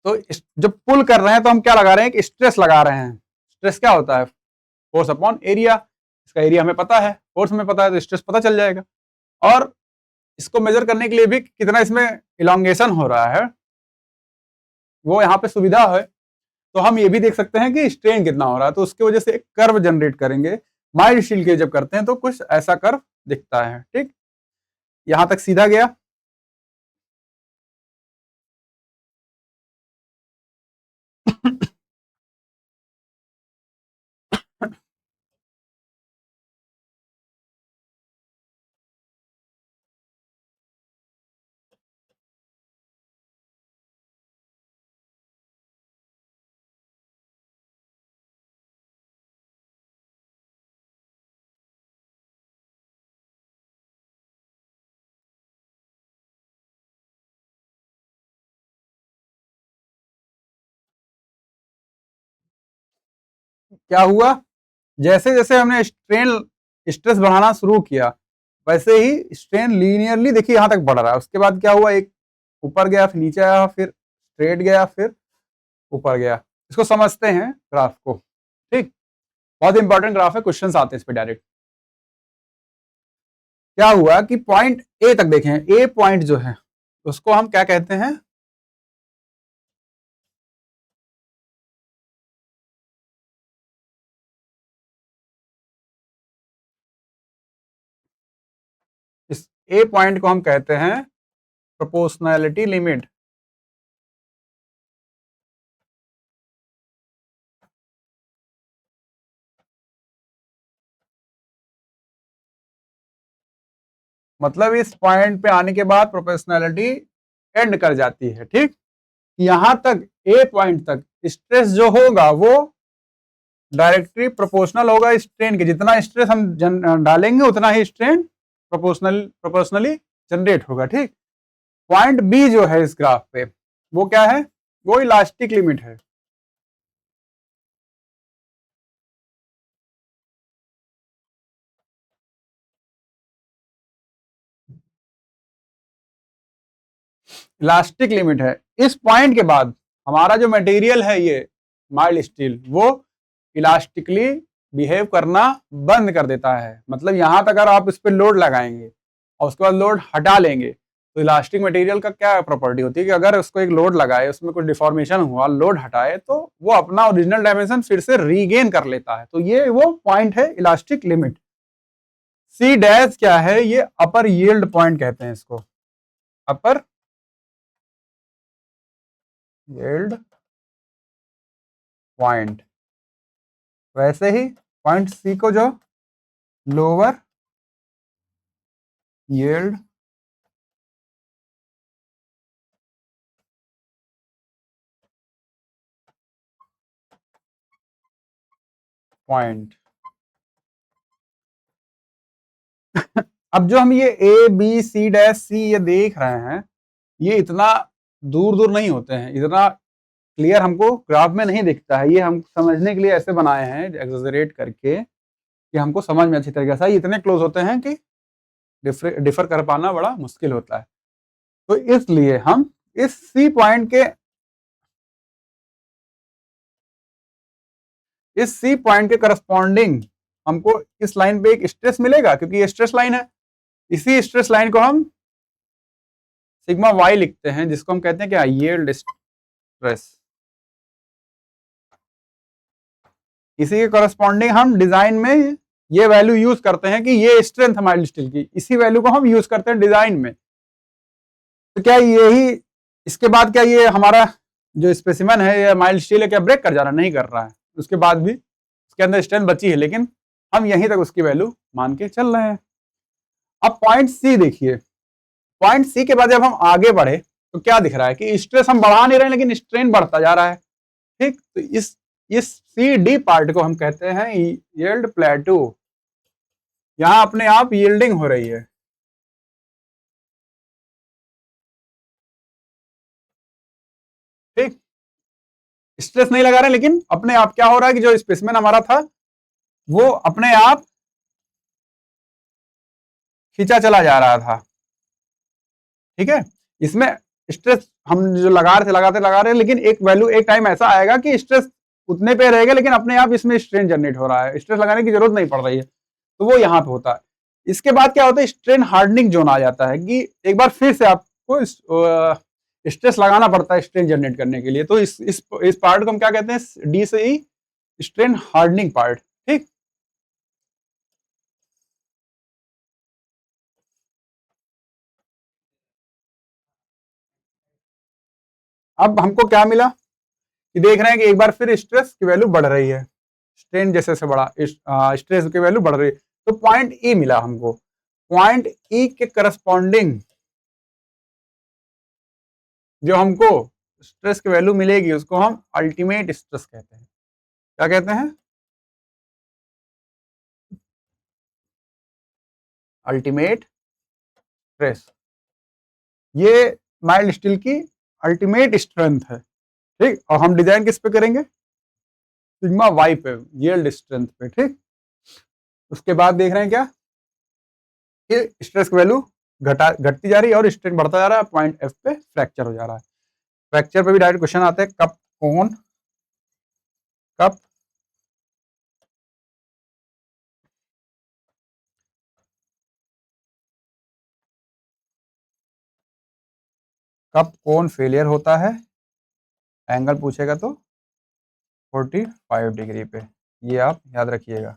तो जब पुल कर रहे हैं तो हम क्या लगा रहे हैं, कि स्ट्रेस लगा रहे हैं। स्ट्रेस क्या होता है, फोर्स अपॉन एरिया। इसका एरिया हमें पता है, फोर्स हमें पता है, तो स्ट्रेस पता चल जाएगा। और इसको मेजर करने के लिए भी कितना इसमें इलांगेशन हो रहा है वो यहाँ पे सुविधा है। तो हम ये भी देख सकते हैं कि स्ट्रेन कितना हो रहा है, तो उसकी वजह से एक कर्व जनरेट करेंगे। माइल्ड स्टील के जब करते हैं तो कुछ ऐसा कर्व दिखता है, ठीक। यहां तक सीधा गया। क्या हुआ, जैसे जैसे हमने स्ट्रेस बढ़ाना शुरू किया वैसे ही स्ट्रेन लीनियरली देखिए यहां तक बढ़ रहा है। उसके बाद क्या हुआ, एक ऊपर गया, फिर नीचे आया, फिर स्ट्रेट गया, फिर ऊपर गया। इसको समझते हैं ग्राफ को, ठीक। बहुत इंपॉर्टेंट ग्राफ है, क्वेश्चंस आते हैं इस पे डायरेक्ट। क्या हुआ कि पॉइंट ए तक देखें, ए पॉइंट जो है उसको हम क्या कहते हैं, इस ए पॉइंट को हम कहते हैं प्रोपोर्शनैलिटी लिमिट। मतलब इस पॉइंट पे आने के बाद प्रोपोर्शनैलिटी एंड कर जाती है, ठीक। यहां तक ए पॉइंट तक स्ट्रेस जो होगा वो डायरेक्टली प्रोपोर्शनल होगा स्ट्रेन के। जितना स्ट्रेस हम डालेंगे उतना ही स्ट्रेन प्रोपोर्शनली जनरेट होगा, ठीक। पॉइंट बी जो है इस ग्राफ पे वो क्या है, वो इलास्टिक लिमिट है। इलास्टिक लिमिट है। इस पॉइंट के बाद हमारा जो मटेरियल है ये माइल्ड स्टील, वो इलास्टिकली बिहेव करना बंद कर देता है। मतलब यहां तक अगर आप इस पर लोड लगाएंगे और उसके बाद लोड हटा लेंगे तो इलास्टिक मटेरियल का क्या प्रॉपर्टी होती है कि अगर उसको एक लोड लगाए, उसमें कुछ डिफॉर्मेशन हुआ, लोड हटाए तो वो अपना ओरिजिनल डायमेंशन फिर से रीगेन कर लेता है। तो ये वो पॉइंट है इलास्टिक लिमिट। सी डैश क्या है, ये अपर यील्ड पॉइंट कहते हैं इसको, अपर यील्ड पॉइंट। वैसे ही पॉइंट सी को जो लोअर यील्ड पॉइंट। अब जो हम ये A B C dash C ये देख रहे हैं, ये इतना दूर दूर नहीं होते हैं, इतना क्लियर हमको ग्राफ में नहीं दिखता है। ये हम समझने के लिए ऐसे बनाए हैं एक्सैजरेट करके कि हमको समझ में अच्छी तरीके से। ये इतने क्लोज होते हैं कि डिफर कर पाना बड़ा मुश्किल होता है। तो इसलिए हम इस सी पॉइंट के करस्पॉन्डिंग हमको इस लाइन पे एक स्ट्रेस मिलेगा, क्योंकि ये स्ट्रेस लाइन है। इसी स्ट्रेस लाइन को हम सिग्मा वाई लिखते हैं, जिसको हम कहते हैं क्या, यील्ड स्ट्रेस। इसी के करस्पॉन्डिंग हम डिजाइन में ये वैल्यू यूज करते हैं कि ये स्ट्रेंथ है माइल्ड स्टील की, इसी वैल्यू को हम यूज करते हैं डिजाइन में। तो क्या यही, इसके बाद क्या ये हमारा जो स्पेसिमेन है ये माइल्ड स्टील है, क्या ब्रेक कर जा रहा, नहीं कर रहा है, उसके बाद भी उसके अंदर स्ट्रेंथ बची है, लेकिन हम यहीं तक उसकी वैल्यू मान के चल रहे हैं। अब पॉइंट सी देखिए, पॉइंट सी के बाद जब हम आगे बढ़े तो क्या दिख रहा है कि स्ट्रेस हम बढ़ा नहीं रहे लेकिन स्ट्रेन बढ़ता जा रहा है। ठीक, तो इस सी डी पार्ट को हम कहते हैं यील्ड प्लेटू। यहां अपने आप यील्डिंग हो रही है। ठीक, स्ट्रेस नहीं लगा रहे लेकिन अपने आप क्या हो रहा है कि जो स्पेसिमेन हमारा था वो अपने आप खींचा चला जा रहा था। ठीक है, इसमें स्ट्रेस हम जो लगा रहे थे लगा रहे लेकिन एक वैल्यू, एक टाइम ऐसा आएगा कि स्ट्रेस उतने पे रहेगा लेकिन अपने आप इसमें स्ट्रेन जनरेट हो रहा है, स्ट्रेस लगाने की जरूरत नहीं पड़ रही है, तो वो यहाँ पे होता है। इसके बाद क्या होता है, स्ट्रेन हार्डनिंग जोन आ जाता है कि एक बार फिर से आपको स्ट्रेस लगाना पड़ता है स्ट्रेन जनरेट करने के लिए। तो इस पार्ट को हम क्या कहते हैं, डी से ई, स्ट्रेन हार्डनिंग पार्ट। ठीक, अब हमको क्या मिला कि देख रहे हैं कि एक बार फिर स्ट्रेस की वैल्यू बढ़ रही है, स्ट्रेन जैसे से बढ़ा, स्ट्रेस की वैल्यू बढ़ रही है, तो पॉइंट ई मिला हमको। पॉइंट ई के करस्पॉन्डिंग जो हमको स्ट्रेस की वैल्यू मिलेगी उसको हम अल्टीमेट स्ट्रेस कहते हैं। क्या कहते हैं, अल्टीमेट स्ट्रेस। ये माइल्ड स्टील की अल्टीमेट स्ट्रेंथ है। ठीक, और हम डिजाइन किस पे करेंगे, सिग्मा वाई पे, यील्ड स्ट्रेंथ पे। ठीक, उसके बाद देख रहे हैं क्या कि स्ट्रेस की वैल्यू घटती जा रही है और स्ट्रेन बढ़ता जा रहा है, पॉइंट एफ पे फ्रैक्चर हो जा रहा है। फ्रैक्चर पे भी डायरेक्ट क्वेश्चन आते हैं, कप कोन फेलियर होता है, एंगल पूछेगा तो 45 डिग्री पे, ये आप याद रखिएगा।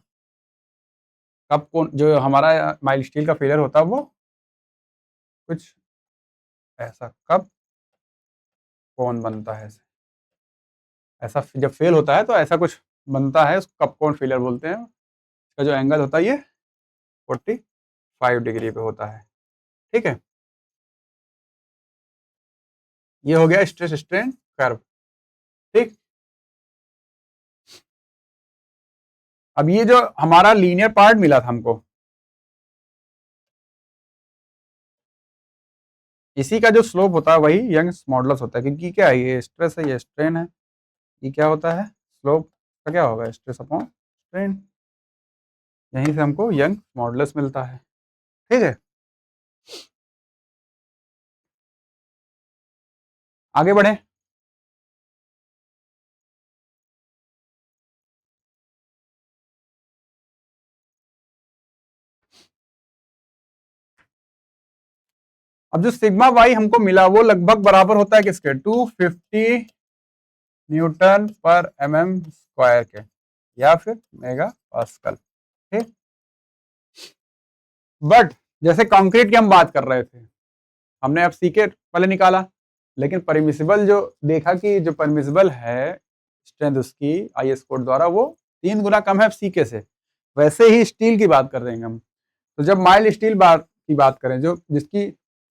कब कोन जो हमारा माइल्ड स्टील का फेलियर होता है वो कुछ ऐसा, कब कोन बनता है, ऐसा जब फेल होता है तो ऐसा कुछ बनता है, उसको कप कोन फेलियर बोलते हैं। इसका जो एंगल होता है ये 45 डिग्री पे होता है। ठीक है, ये हो गया स्ट्रेस स्ट्रेन कर्व। ठीक, अब ये जो हमारा लीनियर पार्ट मिला था हमको, इसी का जो स्लोप होता है वही यंग्स मॉडुलस होता है, क्योंकि क्या है, ये स्ट्रेस है ये स्ट्रेन है, ये क्या होता है, स्लोप का क्या होगा, स्ट्रेस अपॉन स्ट्रेन। यहीं से हमको यंग मॉडुलस मिलता है। ठीक है, आगे बढ़े। अब जो सिग्मा वाई हमको मिला वो लगभग बराबर होता है किसके, 250 न्यूटन पर mm स्क्वायर के, या फिर मेगा पास्कल। ठीक, बट जैसे कंक्रीट की हम बात कर रहे थे, हमने अब सीके पहले निकाला, लेकिन परमिसिबल जो देखा कि जो परमिसिबल है स्ट्रेंथ उसकी आईएस कोड द्वारा वो 3 गुना कम है सीके से। वैसे ही स्टील की बात कर देंगे हम, तो जब माइल्ड स्टील की बात करें जो जिसकी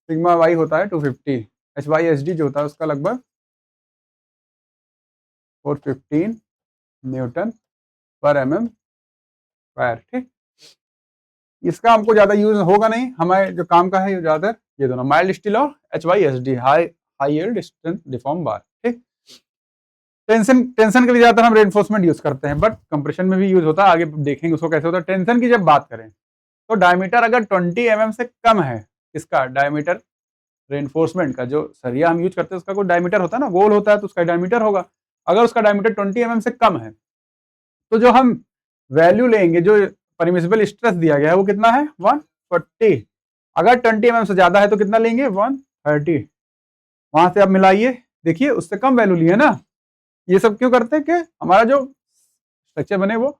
सिग्मा वाई होता है 250, एच वाई एस डी जो होता है उसका लगभग 415 न्यूटन पर mm स्क्वायर। ठीक, इसका हमको ज्यादा यूज होगा नहीं, हमारे जो काम का है ये ज्यादातर ये दोनों माइल्ड स्टील और H Y S D, high yield strength deformed bar. ठीक, टेंशन के लिए ज्यादातर हम रेनफोर्समेंट यूज करते हैं, बट कंप्रेशन में भी यूज होता है, आगे देखेंगे उसको कैसे होता है। टेंशन की जब बात करें तो डायमीटर अगर 20 mm से कम है, इसका डायमीटर रेनफोर्समेंट का जो सरिया हम यूज करते हैं उसका कोई डायमीटर होता है ना, गोल होता है तो उसका डायमीटर होगा। अगर उसका डायमीटर 20 mm से कम है तो जो हम वैल्यू लेंगे, जो परमिसिबल स्ट्रेस दिया गया है वो कितना है, 140। अगर 20 mm से ज्यादा है तो कितना लेंगे, 1 30, वहां से आप मिलाइए, देखिए उससे कम वैल्यू लिए ना। ये सब क्यों करते हैं कि हमारा जो स्ट्रक्चर बने वो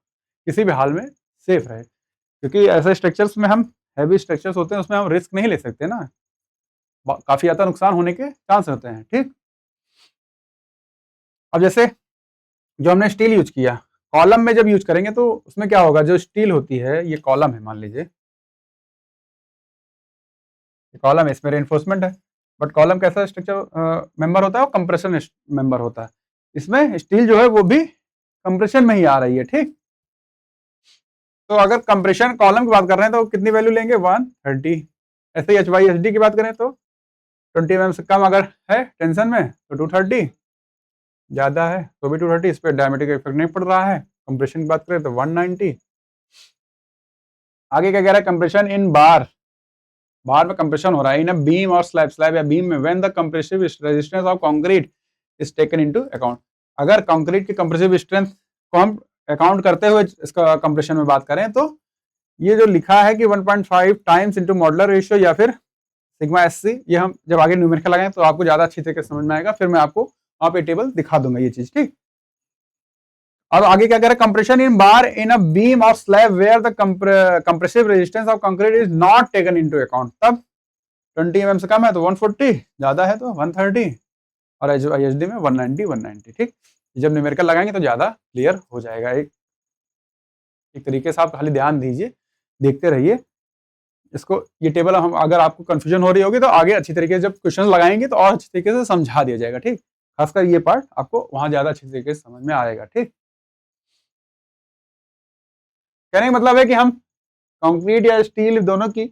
किसी भी हाल में सेफ रहे, क्योंकि ऐसे स्ट्रक्चर्स में हम हैवी स्ट्रक्चर्स होते हैं उसमें हम रिस्क नहीं ले सकते ना, काफी ज्यादा नुकसान होने के चांस होते हैं। ठीक, अब जैसे जो हमने स्टील यूज किया, कॉलम में जब यूज करेंगे तो उसमें क्या होगा, जो स्टील होती है, ये कॉलम है, मान लीजिए कॉलम है, इसमें रेनफोर्समेंट है, बट कॉलम कैसा स्ट्रक्चर मेंबर होता है, वो कंप्रेशन मेंबर होता है। इसमें स्टील जो है वो भी कंप्रेशन में ही आ रही है। ठीक, तो अगर कंप्रेशन कॉलम की बात कर रहे हैं तो कितनी वैल्यू लेंगे, 130। ऐसे ही HYSD की बात करें तो 20 mm से कम अगर है टेंशन में तो 230, ज़्यादा है तो भी 230, इस पर डायमेट्रिक इफेक्ट नहीं पड़ रहा है। कंप्रेशन की बात करें तो 190। आगे क्या कह रहा है, कंप्रेशन इन बार, बार में कंप्रेशन हो रहा है इन अ बीम और स्लैब, स्लैब या बीम में, when the compressive resistance of concrete is taken into account. अगर कंक्रीट की कंप्रेसिव स्ट्रेंथ को हम अकाउंट करते हुए इसका कंप्रेशन में बात करें तो ये जो लिखा है कि 1.5 टाइम्स इंटू मॉडुलर रेशियो या फिर सिग्मा SC, ये हम जब आगे न्यूमेरिकल लगाएं तो आपको ज्यादा अच्छी तरीके से समझ में आएगा, फिर मैं आपको वहां पे टेबल दिखा दूंगा ये चीज। ठीक, अब आगे क्या कह रहा है, compression in bar in a beam और slab where the compressive resistance of concrete is not taken into account. तब 20 mm से कम है तो 140, ज्यादा है तो 130, और ISD में 190 190। ठीक, जब न्यूमेरिकल लगाएंगे तो ज्यादा क्लियर हो जाएगा। एक तरीके से आप खाली ध्यान दीजिए, देखते रहिए इसको, ये टेबल हम, अगर आपको कंफ्यूजन हो रही होगी तो आगे अच्छी तरीके से जब क्वेश्चन लगाएंगे तो और अच्छी तरीके से समझा दिया जाएगा। ठीक, खासकर ये पार्ट आपको वहां ज्यादा अच्छी तरीके से समझ में आएगा। ठीक, कहने का मतलब है कि हम कंक्रीट या स्टील दोनों की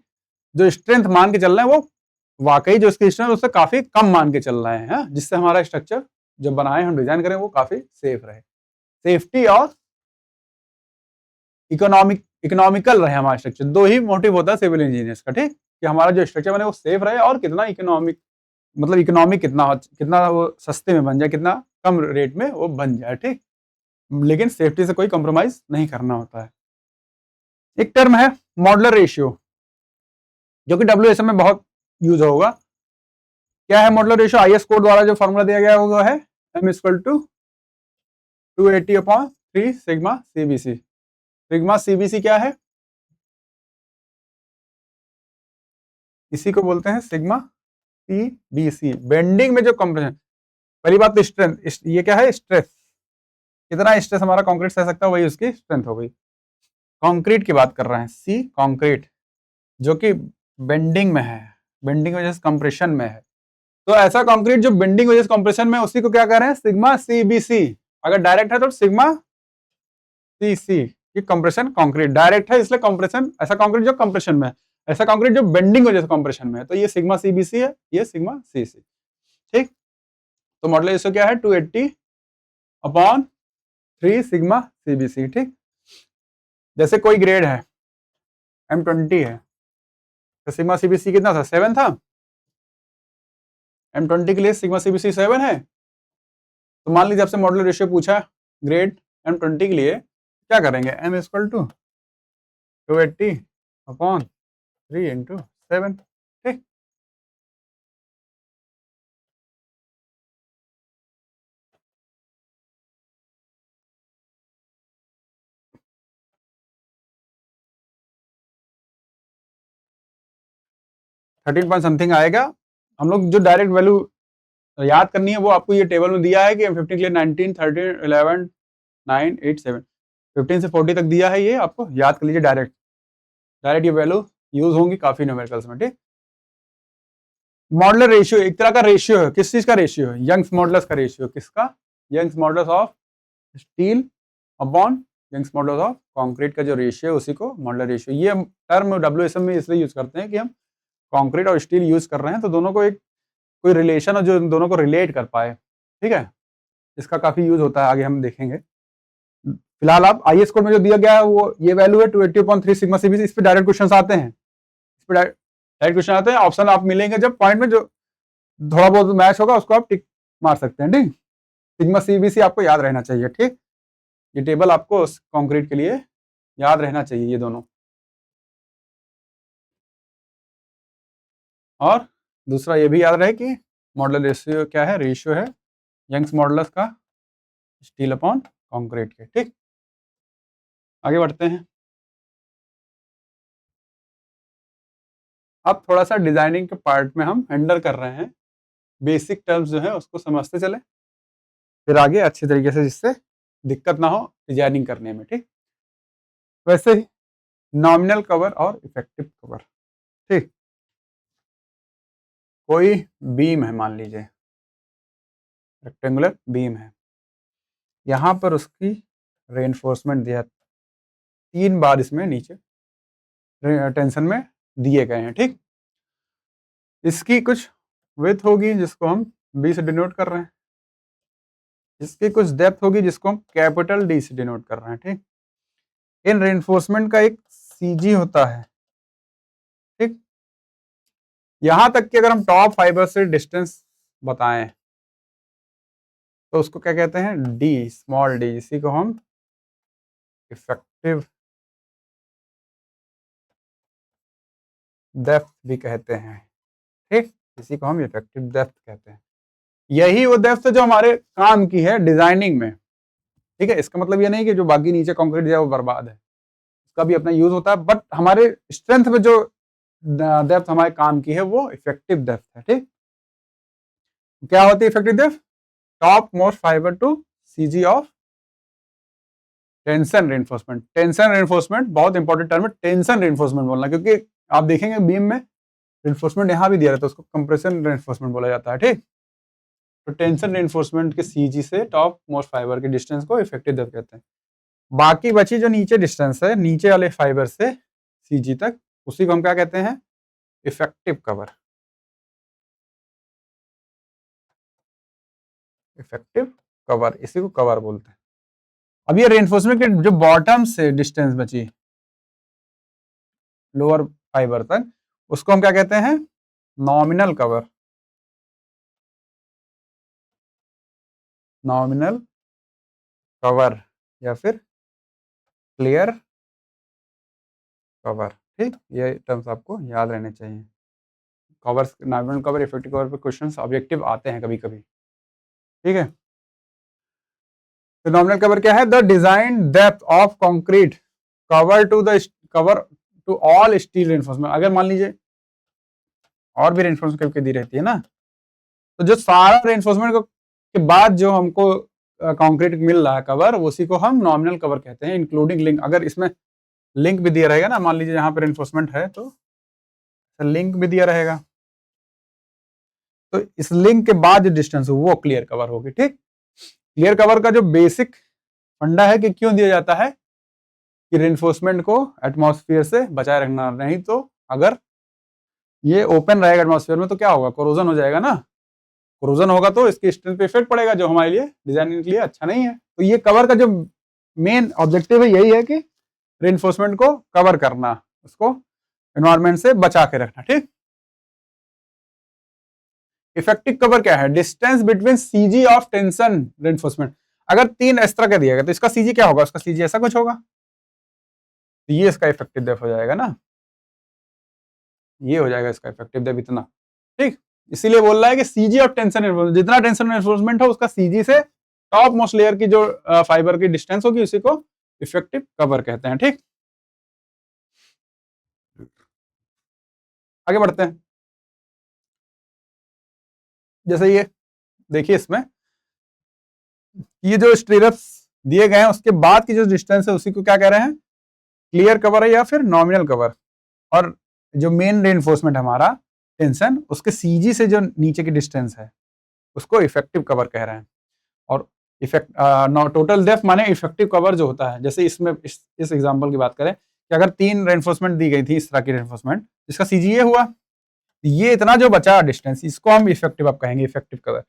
जो स्ट्रेंथ मान के चल रहे हैं वो वाकई जो इसकी स्ट्रेंथ उससे काफी कम मान के चल रहे हैं, जिससे हमारा स्ट्रक्चर जब बनाए हम डिजाइन करें वो काफी सेफ रहे, सेफ्टी और इकोनॉमिकल रहे हमारा स्ट्रक्चर। दो ही मोटिव होता है सिविल इंजीनियर्स का। ठीक, कि हमारा जो स्ट्रक्चर बने वो सेफ रहे और कितना इकोनॉमिक, मतलब इकोनॉमिक कितना वो सस्ते में बन जाए, कितना कम रेट में वो बन जाए। ठीक, लेकिन सेफ्टी से कोई कॉम्प्रोमाइज नहीं करना होता है। एक टर्म है मॉडुलर रेशियो, जो कि WSM में बहुत यूज होगा। क्या है मॉडुलर रेशियो, IS कोड द्वारा जो फॉर्मूला दिया गया होगा है M = 280/3 sigma CBC। Sigma CBC क्या है, इसी को बोलते हैं सिग्मा CBC। बेंडिंग में जो कंप्रेशन, पहली बात तो स्ट्रेंथ, ये क्या है, स्ट्रेस, कितना स्ट्रेस हमारा कंक्रीट सह सकता है वही उसकी स्ट्रेंथ हो गई। कंक्रीट की बात कर रहे हैं, C कंक्रीट, जो कि बेंडिंग में है, बेंडिंग वजह से कंप्रेशन में है। तो ऐसा कंक्रीट जो बेंडिंग वजह से कंप्रेशन में, उसी को क्या कह रहे हैं, सिग्मा CBC। अगर डायरेक्ट है तो सिग्मा CC। ये कंप्रेशन कंक्रीट डायरेक्ट है इसलिए कंप्रेशन, ऐसा कंक्रीट जो कंप्रेशन में है, ऐसा कंक्रीट जो बेंडिंग वजह से कंप्रेशन में है, तो ये सिग्मा CBC है, ये सिग्मा CC। ठीक, तो मॉडुलर रेशियो क्या है, 280/3 सिग्मा CBC। ठीक, जैसे कोई ग्रेड है M20 है तो सिग्मा CBC कितना था, 7 था। M20 के लिए सिग्मा CBC 7 है। तो मान लीजिए आपसे मॉडुलर रेशियो पूछा ग्रेड M20 के लिए, क्या करेंगे, M = 280/3 इंटू 7। ठीक, $13 पॉइंट समथिंग आएगा। हम लोग जो डायरेक्ट वैल्यू याद करनी है वो आपको ये टेबल में दिया है कि M15 के लिए 19 13 11 9 8 7, 15 से 40 तक दिया है, ये आपको याद कर लीजिए। डायरेक्ट डायरेक्ट ये वैल्यू यूज होंगी काफी न्यूमेरिकल्स में। ठीक, मॉडुलर रेशियो एक तरह का रेशियो है, किस चीज का रेशियो है, यंग्स मॉडुलस का रेशियो। किसका, Young's modulus of steel upon Young's modulus of concrete का जो रेशियो है उसी को मॉडुलर रेशियो। ये टर्म WSM में इसलिए यूज करते हैं कि हम कंक्रीट और स्टील यूज कर रहे हैं तो दोनों को एक कोई रिलेशन है जो दोनों को रिलेट कर पाए। ठीक है, इसका काफी यूज होता है, आगे हम देखेंगे। फिलहाल आप IS कोड में जो दिया गया है वो ये वैल्यू है 280/3 सिग्मा CBC। इस पे डायरेक्ट क्वेश्चन आते हैं, इस पे डायरेक्ट क्वेश्चन आते हैं, ऑप्शन आप मिलेंगे जब पॉइंट में जो थोड़ा बहुत मैच होगा उसको आप टिक मार सकते हैं। ठीक, सिग्मा CBC आपको याद रहना चाहिए। ठीक, ये टेबल आपको कंक्रीट के लिए याद रहना चाहिए ये दोनों। और दूसरा ये भी याद रहे कि मॉडुलर रेशियो क्या है, रेशियो है यंग्स मॉडुलस का स्टील अपॉन कंक्रीट के। ठीक, आगे बढ़ते हैं। अब थोड़ा सा डिजाइनिंग के पार्ट में हम एंटर कर रहे हैं, बेसिक टर्म्स जो है उसको समझते चले, फिर आगे अच्छी तरीके से जिससे दिक्कत ना हो डिजाइनिंग करने में। ठीक, वैसे ही नॉमिनल कवर और इफेक्टिव कवर। ठीक, कोई बीम है, मान लीजिए रेक्टेंगुलर बीम है, यहाँ पर उसकी रेनफोर्समेंट दिया 3 बार इसमें नीचे टेंशन में दिए गए हैं। ठीक, इसकी कुछ विड्थ होगी जिसको हम बी से डिनोट कर रहे हैं, इसकी कुछ डेप्थ होगी जिसको हम कैपिटल डी से डिनोट कर रहे हैं। ठीक, इन रेनफोर्समेंट का एक सीजी होता है। ठीक, यहां तक कि अगर हम टॉप फाइबर से डिस्टेंस बताएं तो उसको क्या कहते हैं, डी, स्मॉल डी, इसी को हम इफेक्टिव डेप्थ भी कहते हैं। ठीक, इसी को हम इफेक्टिव डेप्थ कहते हैं। यही वो डेप्थ है जो हमारे काम की है डिजाइनिंग में। ठीक है, इसका मतलब ये नहीं कि जो बाकी नीचे कंक्रीट दिया वो बर्बाद है, उसका भी अपना यूज होता है, बट हमारे स्ट्रेंथ में जो डेप्थ हमारे काम की है वो इफेक्टिव डेप्थ है। ठीक, क्या होती है effective depth, top most fibre to CG of tension reinforcement. Tension reinforcement बहुत इंपॉर्टेंट टर्म है, टेंशन रेनफोर्समेंट बोलना, क्योंकि आप देखेंगे बीम में रेनफोर्समेंट यहाँ भी दिया रहता है, उसको कंप्रेशन रेनफोर्समेंट बोला जाता है। ठीक, तो टेंशन रेनफोर्समेंट के सीजी से टॉप मोस्ट फाइबर के डिस्टेंस को इफेक्टिव डेप्थ कहते हैं। बाकी बची जो नीचे डिस्टेंस है, नीचे वाले फाइबर से सीजी तक, उसी को हम क्या कहते हैं, इफेक्टिव कवर। इफेक्टिव कवर, इसी को कवर बोलते हैं। अब ये रेनफोर्समेंट के जो बॉटम से डिस्टेंस बची लोअर फाइबर तक, उसको हम क्या कहते हैं, नॉमिनल कवर। नॉमिनल कवर या फिर क्लियर कवर। ठीक, ये टर्म्स आपको याद रहने चाहिए। Cover, nominal cover, effective cover पे क्वेश्चंस ऑब्जेक्टिव आते हैं कभी कभी। ठीक है, तो नॉमिनल कवर क्या है, the design depth of concrete cover to all steel reinforcement. अगर मान लीजिए और भी रेनफोर्समेंट कभी दी रहती है ना, तो जो सारा रेनफोर्समेंट के बाद जो हमको कंक्रीट मिल रहा है कवर, उसी को हम नॉमिनल कवर कहते हैं, इंक्लूडिंग लिंक। अगर इसमें लिंक भी दिया रहेगा ना, मान लीजिए यहाँ पे रेनफोर्समेंट है तो लिंक भी दिया रहेगा, तो इस लिंक के बाद जो डिस्टेंस हो वो क्लियर कवर होगी। ठीक, क्लियर कवर का जो बेसिक फंडा है कि क्यों दिया जाता है, कि रेनफोर्समेंट को एटमॉस्फेयर से बचाए रखना, नहीं तो अगर ये ओपन रहेगा एटमॉस्फेयर में तो क्या होगा, कोरोजन हो जाएगा ना। कोरोजन होगा तो इसकी स्ट्रेंथ पे इफेक्ट पड़ेगा, जो हमारे लिए डिजाइनिंग के लिए अच्छा नहीं है। तो ये कवर का जो मेन ऑब्जेक्टिव है यही है कि रेनफोर्समेंट को कवर करना, उसको एनवायरमेंट से बचा के रखना। ठीक, इफेक्टिव कवर क्या है, distance between CG of tension reinforcement. अगर 3 इस तरह का दिया गया तो इसका सीजी क्या होगा, उसका सीजी ऐसा कुछ होगा, तो ये इसका इफेक्टिव डेप्थ हो जाएगा ना, ये हो जाएगा इसका इफेक्टिव डेप्थ इतना। ठीक, इसीलिए बोल रहा है कि सीजी ऑफ टेंशन रेनफोर्समेंट, जितना टेंशन रेनफोर्समेंट हो उसका सीजी से टॉप मोस्ट लेयर की जो फाइबर की डिस्टेंस होगी उसी को इफेक्टिव कवर कहते हैं। ठीक, आगे बढ़ते हैं। जैसे ये देखिए, इसमें ये जो स्ट्रेरप्स दिए गए हैं उसके बाद की जो डिस्टेंस है उसी को क्या कह रहे हैं, क्लियर कवर है या फिर नॉमिनल कवर। और जो मेन रेनफोर्समेंट हमारा टेंशन, उसके सीजी से जो नीचे की डिस्टेंस है उसको इफेक्टिव कवर कह रहे हैं। और इफेक्ट टोटल डेप्थ माने इफेक्टिव कवर जो होता है, जैसे इसमें इस एग्जांपल की बात करें कि अगर 3 रेनफोर्समेंट दी गई थी, इस तरह की रेनफोर्समेंट जिसका सीजी ये हुआ, ये इतना जो बचा डिस्टेंस, इसको हम इफेक्टिव आप कहेंगे, इफेक्टिव कवर।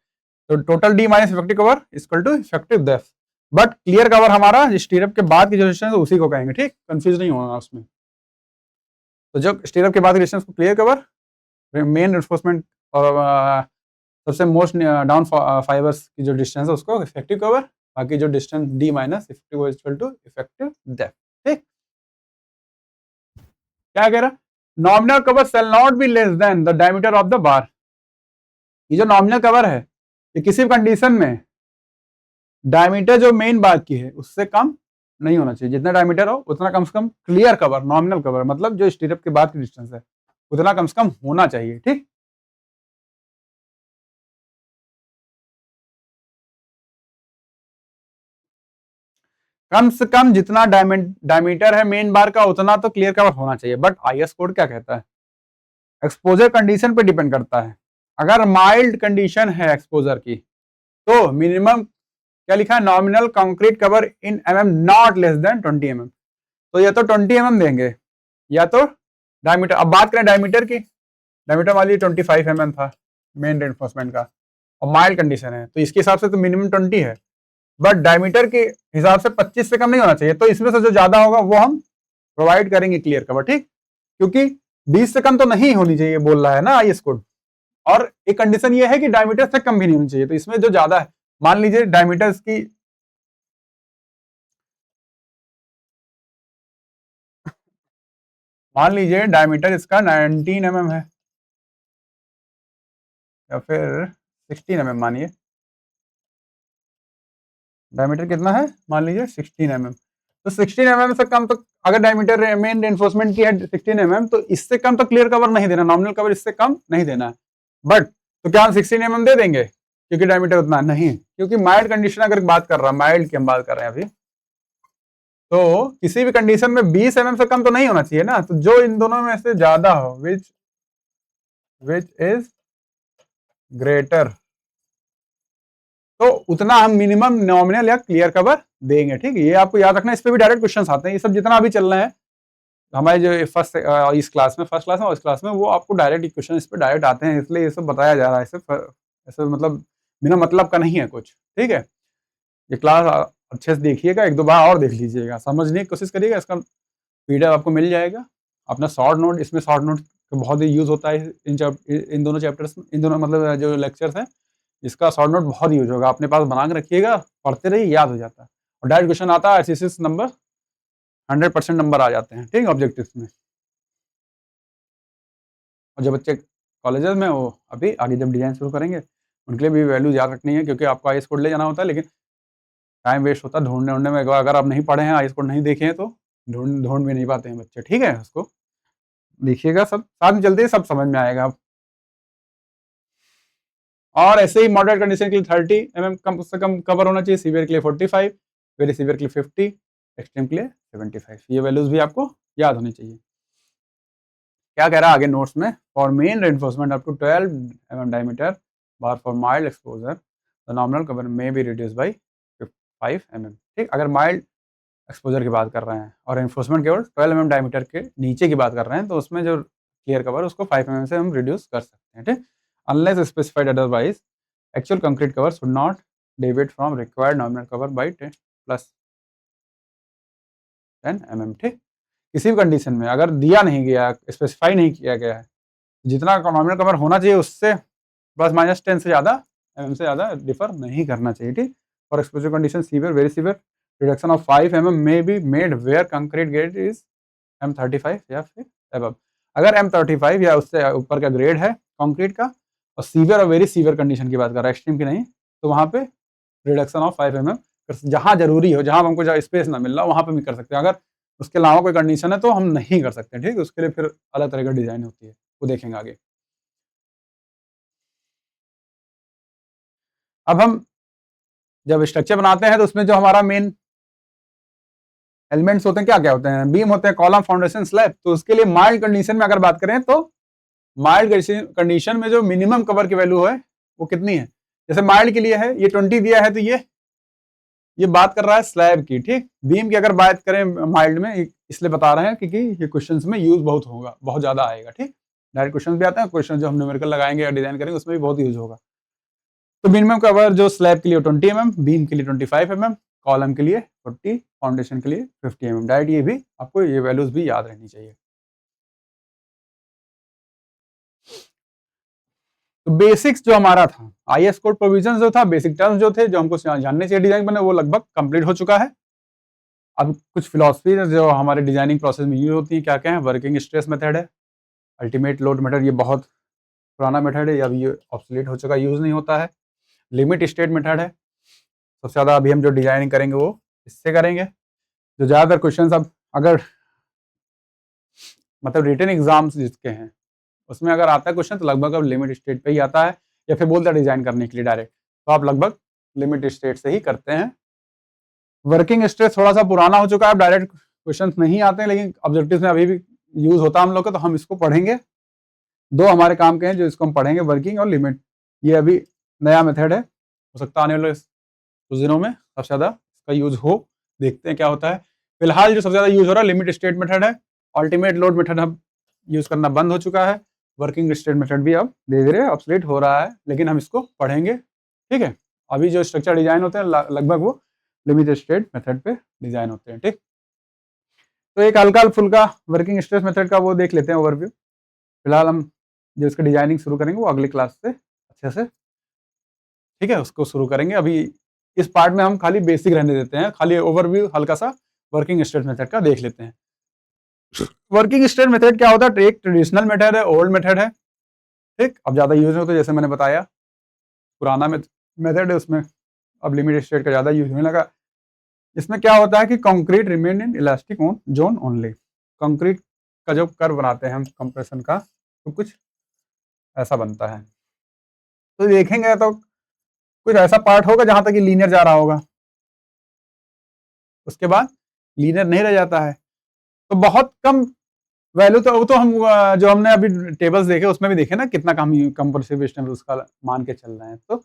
तो total D minus effective cover equal to effective depth. But clear cover हमारा स्टीरअप के बाद की जो डिस्टेंस है उसी को कहेंगे। ठीक, कंफ्यूज नहीं होगा उसमें। तो जो स्टीरअप के बाद की डिस्टेंस को क्लियर कवर, मेन रेनफोर्समेंट और सबसे मोस्ट डाउन फाइबर्स की जो डिस्टेंस है उसको इफेक्टिव कवर, बाकी जो distance D minus effective equal to effective depth. ठीक, क्या कह रहा, nominal cover shall not be less than the diameter of the bar. ये जो नॉमिनल कवर है ये किसी भी कंडीशन में डायमीटर जो मेन बार की है उससे कम नहीं होना चाहिए। जितना डायमीटर हो उतना कम से कम क्लियर कवर, नॉमिनल कवर मतलब जो स्टीरअप के बाद की डिस्टेंस है उतना कम से कम होना चाहिए। ठीक, कम से कम जितना डायमीटर है मेन बार का उतना तो क्लियर कवर होना चाहिए। बट आईएस कोड क्या कहता है, एक्सपोजर कंडीशन पे डिपेंड करता है। अगर माइल्ड कंडीशन है एक्सपोजर की तो मिनिमम क्या लिखा है, nominal concrete cover in mm not less than 20 mm। तो या तो 20 mm देंगे या तो डायमीटर। अब बात करें डायमीटर की, डायमीटर वाली 25 mm था मेन रेनफोर्समेंट का और माइल्ड कंडीशन है तो इसके हिसाब से तो मिनिमम 20 है। बट डायमीटर के हिसाब से 25 से कम नहीं होना चाहिए। तो इसमें से जो ज्यादा होगा वो हम प्रोवाइड करेंगे क्लियर कवर। ठीक, क्योंकि 20 से कम तो नहीं होनी चाहिए बोल रहा है ना आईएस कोड। और एक कंडीशन ये है कि डायमीटर से कम भी नहीं होनी चाहिए। तो इसमें जो ज्यादा है, मान लीजिए डायमीटर की मान लीजिए डायमीटर इसका 19 mm है या फिर 16 mm मानिए। डायमीटर कितना है, मान लीजिए 16 mm। तो 16 mm से कम तो अगर डायमीटर मेन रेनफोर्समेंट की है 16 mm तो इससे कम तो क्लियर कवर नहीं देना, नॉमिनल कवर इससे कम नहीं देना है। बट तो क्या हम 16 mm दे देंगे क्योंकि डायमीटर उतना नहीं, क्योंकि माइल्ड कंडीशन अगर बात कर रहा है, माइल्ड की हम बात कर रहे हैं अभी, तो किसी भी कंडीशन में 20 mm से कम तो नहीं होना चाहिए ना। तो जो इन दोनों में से ज्यादा हो, विच इज ग्रेटर, तो उतना हम मिनिमम नॉमिनल या क्लियर कवर देंगे। ठीक है, ये आपको याद रखना, इस पे भी डायरेक्ट क्वेश्चंस आते हैं। ये सब जितना अभी चल रहे हैं हमारे जो फर्स्ट इस क्लास में, फर्स्ट क्लास में और इस क्लास में, वो आपको डायरेक्ट क्वेश्चन इस पे डायरेक्ट आते हैं, इसलिए ये सब बताया जा रहा है। ऐसे मतलब बिना मतलब का नहीं है कुछ। ठीक है, ये क्लास अच्छे से देखिएगा, एक दो बार और देख लीजिएगा, समझने की कोशिश करिएगा। इसका पीडीएफ आपको मिल जाएगा। अपना शॉर्ट नोट, इसमें शॉर्ट नोट बहुत ही यूज होता है इन दोनों चैप्टर्स में, इन दोनों मतलब जो लेक्चर्स हैं, इसका शॉर्ट नोट बहुत यूज होगा। अपने पास बना के रखिएगा, पढ़ते रहिए, याद हो जाता है। और डायरेक्ट क्वेश्चन आता है, एसएससी नंबर 100% नंबर आ जाते हैं। ठीक है, ऑब्जेक्टिव्स में। और जो बच्चे कॉलेजेस में, वो अभी आगे जब डिजाइन शुरू करेंगे उनके लिए भी वैल्यू याद रखनी है, क्योंकि आपको आईएस कोड ले जाना होता है, लेकिन टाइम वेस्ट होता है ढूंढने में। अगर आप नहीं पढ़े हैं, आईएस कोड नहीं देखे हैं, तो ढूंढ भी नहीं पाते हैं बच्चे। ठीक है, उसको देखिएगा, सब साथ में चलते ही सब समझ में आएगा। और ऐसे ही मॉडरेट कंडीशन के लिए 30 mm कम से कम कवर होना चाहिए, सीवियर के लिए 45, वेरी सीवियर के लिए 50, एक्सट्रीम के लिए 75। ये वैल्यूज भी आपको याद होनी चाहिए। क्या कह रहा है आगे नोट्स में, for main reinforcement up to 12 mm diameter bar for mild exposure the nominal cover may be reduce by 5 mm। ठीक, अगर माइल्ड एक्सपोजर की बात कर रहे हैं और रेनफोर्समेंट केवल 12 mm डायमीटर के नीचे की बात कर रहे हैं, तो उसमें जो क्लियर कवर उसको 5 mm से हम रिड्यूस कर सकते हैं। ठीक, unless specified otherwise, actual concrete cover should not deviate from required nominal cover by 10 plus 10 mm। ठीक, किसी भी कंडीशन में अगर दिया नहीं गया, स्पेसिफाई नहीं किया गया है, जितना नॉमिनल कवर होना चाहिए उससे प्लस माइनस 10 से ज़्यादा mm से ज़्यादा डिफर नहीं करना चाहिए। ठीक, for exposure condition severe, very severe, reduction of 5 mm may be made where concrete grade is M35 या फिर एबव। अगर M35 या उससे ऊपर का ग्रेड है कंक्रीट का, और सीवियर और वेरी सीवियर कंडीशन की बात कर रहा है, एक्सट्रीम की नहीं, तो वहाँ पे रिडक्शन ऑफ 5 mm जहाँ जरूरी हो, जहाँ हमको जहाँ स्पेस ना मिल रहा वहाँ पे भी कर सकते हैं। अगर उसके अलावा कोई कंडीशन है तो हम नहीं कर सकते। ठीक, उसके लिए फिर अलग तरह का डिजाइन होती है, वो देखेंगे आगे। अब हम जब स्ट्रक्चर बनाते हैं तो उसमें जो हमारा मेन एलिमेंट्स होते हैं, क्या क्या होते हैं, बीम होते हैं, कॉलम, फाउंडेशन, स्लैब। तो उसके लिए माइल्ड कंडीशन में अगर बात करें तो माइल्ड कंडीशन में जो मिनिमम कवर की वैल्यू है वो कितनी है, जैसे माइल्ड के लिए है ये 20 दिया है, तो ये बात कर रहा है स्लैब की। ठीक, बीम की अगर बात करें माइल्ड में, इसलिए बता रहे हैं क्योंकि ये क्वेश्चंस में यूज बहुत होगा, बहुत ज्यादा आएगा। ठीक, डायरेक्ट क्वेश्चन भी आते हैं, क्वेश्चन जो हम न्यूमेरिकल लगाएंगे या डिजाइन करेंगे उसमें भी बहुत यूज होगा। तो मिनिमम कवर जो स्लैब के लिए 20 mm, बीम के लिए 25 mm, कॉलम के लिए 40, फाउंडेशन के लिए 50 mm। डायरेक्ट ये भी आपको ये वैल्यूज भी याद रहनी चाहिए। तो बेसिक्स जो हमारा था, आईएस कोड प्रोविजन जो था, बेसिक टर्म्स जो थे, जो हमको जानने चाहिए डिजाइन बने, वो लगभग कंप्लीट हो चुका है। अब कुछ फिलॉसफी जो हमारे डिजाइनिंग प्रोसेस में यूज होती है, क्या क्या है, वर्किंग स्ट्रेस मेथड है, अल्टीमेट लोड मेथड, ये बहुत पुराना मेथड है, अभी ये ऑब्सोलीट हो चुका, यूज़ नहीं होता है। लिमिट स्टेट मेथड है, सबसे ज़्यादा अभी हम जो डिजाइनिंग करेंगे वो इससे करेंगे। जो ज़्यादातर क्वेश्चन अब अगर मतलब रिटन एग्जाम्स जिसके हैं उसमें अगर आता है क्वेश्चन तो लगभग अब लिमिट स्टेट पे ही आता है, या फिर बोलता है डिजाइन करने के लिए डायरेक्ट, तो आप लगभग लिमिट स्टेट से ही करते हैं। वर्किंग स्ट्रेस थोड़ा सा पुराना हो चुका है, डायरेक्ट क्वेश्चन नहीं आते हैं, लेकिन ऑब्जेक्टिव में अभी भी यूज होता है हम लोग का, तो हम इसको पढ़ेंगे। दो हमारे काम के हैं जो इसको हम पढ़ेंगे, वर्किंग और लिमिट। ये अभी नया मेथड है, हो सकता है आने वाले कुछ दिनों में सबसे ज़्यादा इसका यूज हो, देखते हैं क्या होता है। फिलहाल जो सबसे ज़्यादा यूज हो रहा है लिमिट स्टेट मेथड है। अल्टीमेट लोड मेथड अब यूज करना बंद हो चुका है, वर्किंग स्टेट मेथड भी अब धीरे धीरे ऑब्सोलीट हो रहा है, लेकिन हम इसको पढ़ेंगे, ठीक है। अभी जो स्ट्रक्चर डिजाइन होते हैं लगभग वो लिमिट स्टेट मेथड पे डिजाइन होते हैं, ठीक। तो एक हल्का फुल्का वर्किंग स्ट्रेस मेथड का वो देख लेते हैं ओवरव्यू। फिलहाल हम जो इसका डिजाइनिंग शुरू करेंगे वो अगली क्लास से अच्छे से, ठीक है, उसको शुरू करेंगे। अभी इस पार्ट में हम खाली बेसिक रहने देते हैं, खाली ओवरव्यू हल्का सा वर्किंग स्ट्रेस मेथड का देख लेते हैं। वर्किंग स्ट्रेस मेथड क्या होता है? एक ट्रेडिशनल मेथड है, ओल्ड मेथड है, ठीक। अब ज़्यादा यूज होता है, जैसे मैंने बताया पुराना मेथड है, उसमें अब लिमिट स्टेट का ज़्यादा यूज होने लगा। इसमें क्या होता है कि concrete remain in elastic zone only. Concrete का जो कर्व बनाते हैं हम कंप्रेशन का, तो कुछ ऐसा बनता है। तो देखेंगे तो कुछ ऐसा पार्ट होगा जहां तक लीनियर जा रहा होगा, उसके बाद लीनियर नहीं रह जाता है, तो बहुत कम वैल्यू। तो वो तो हम जो हमने अभी टेबल्स देखे उसमें भी देखे ना, कितना कम कंप्रेसिव स्ट्रेंथ उसका मान के चल रहे हैं। तो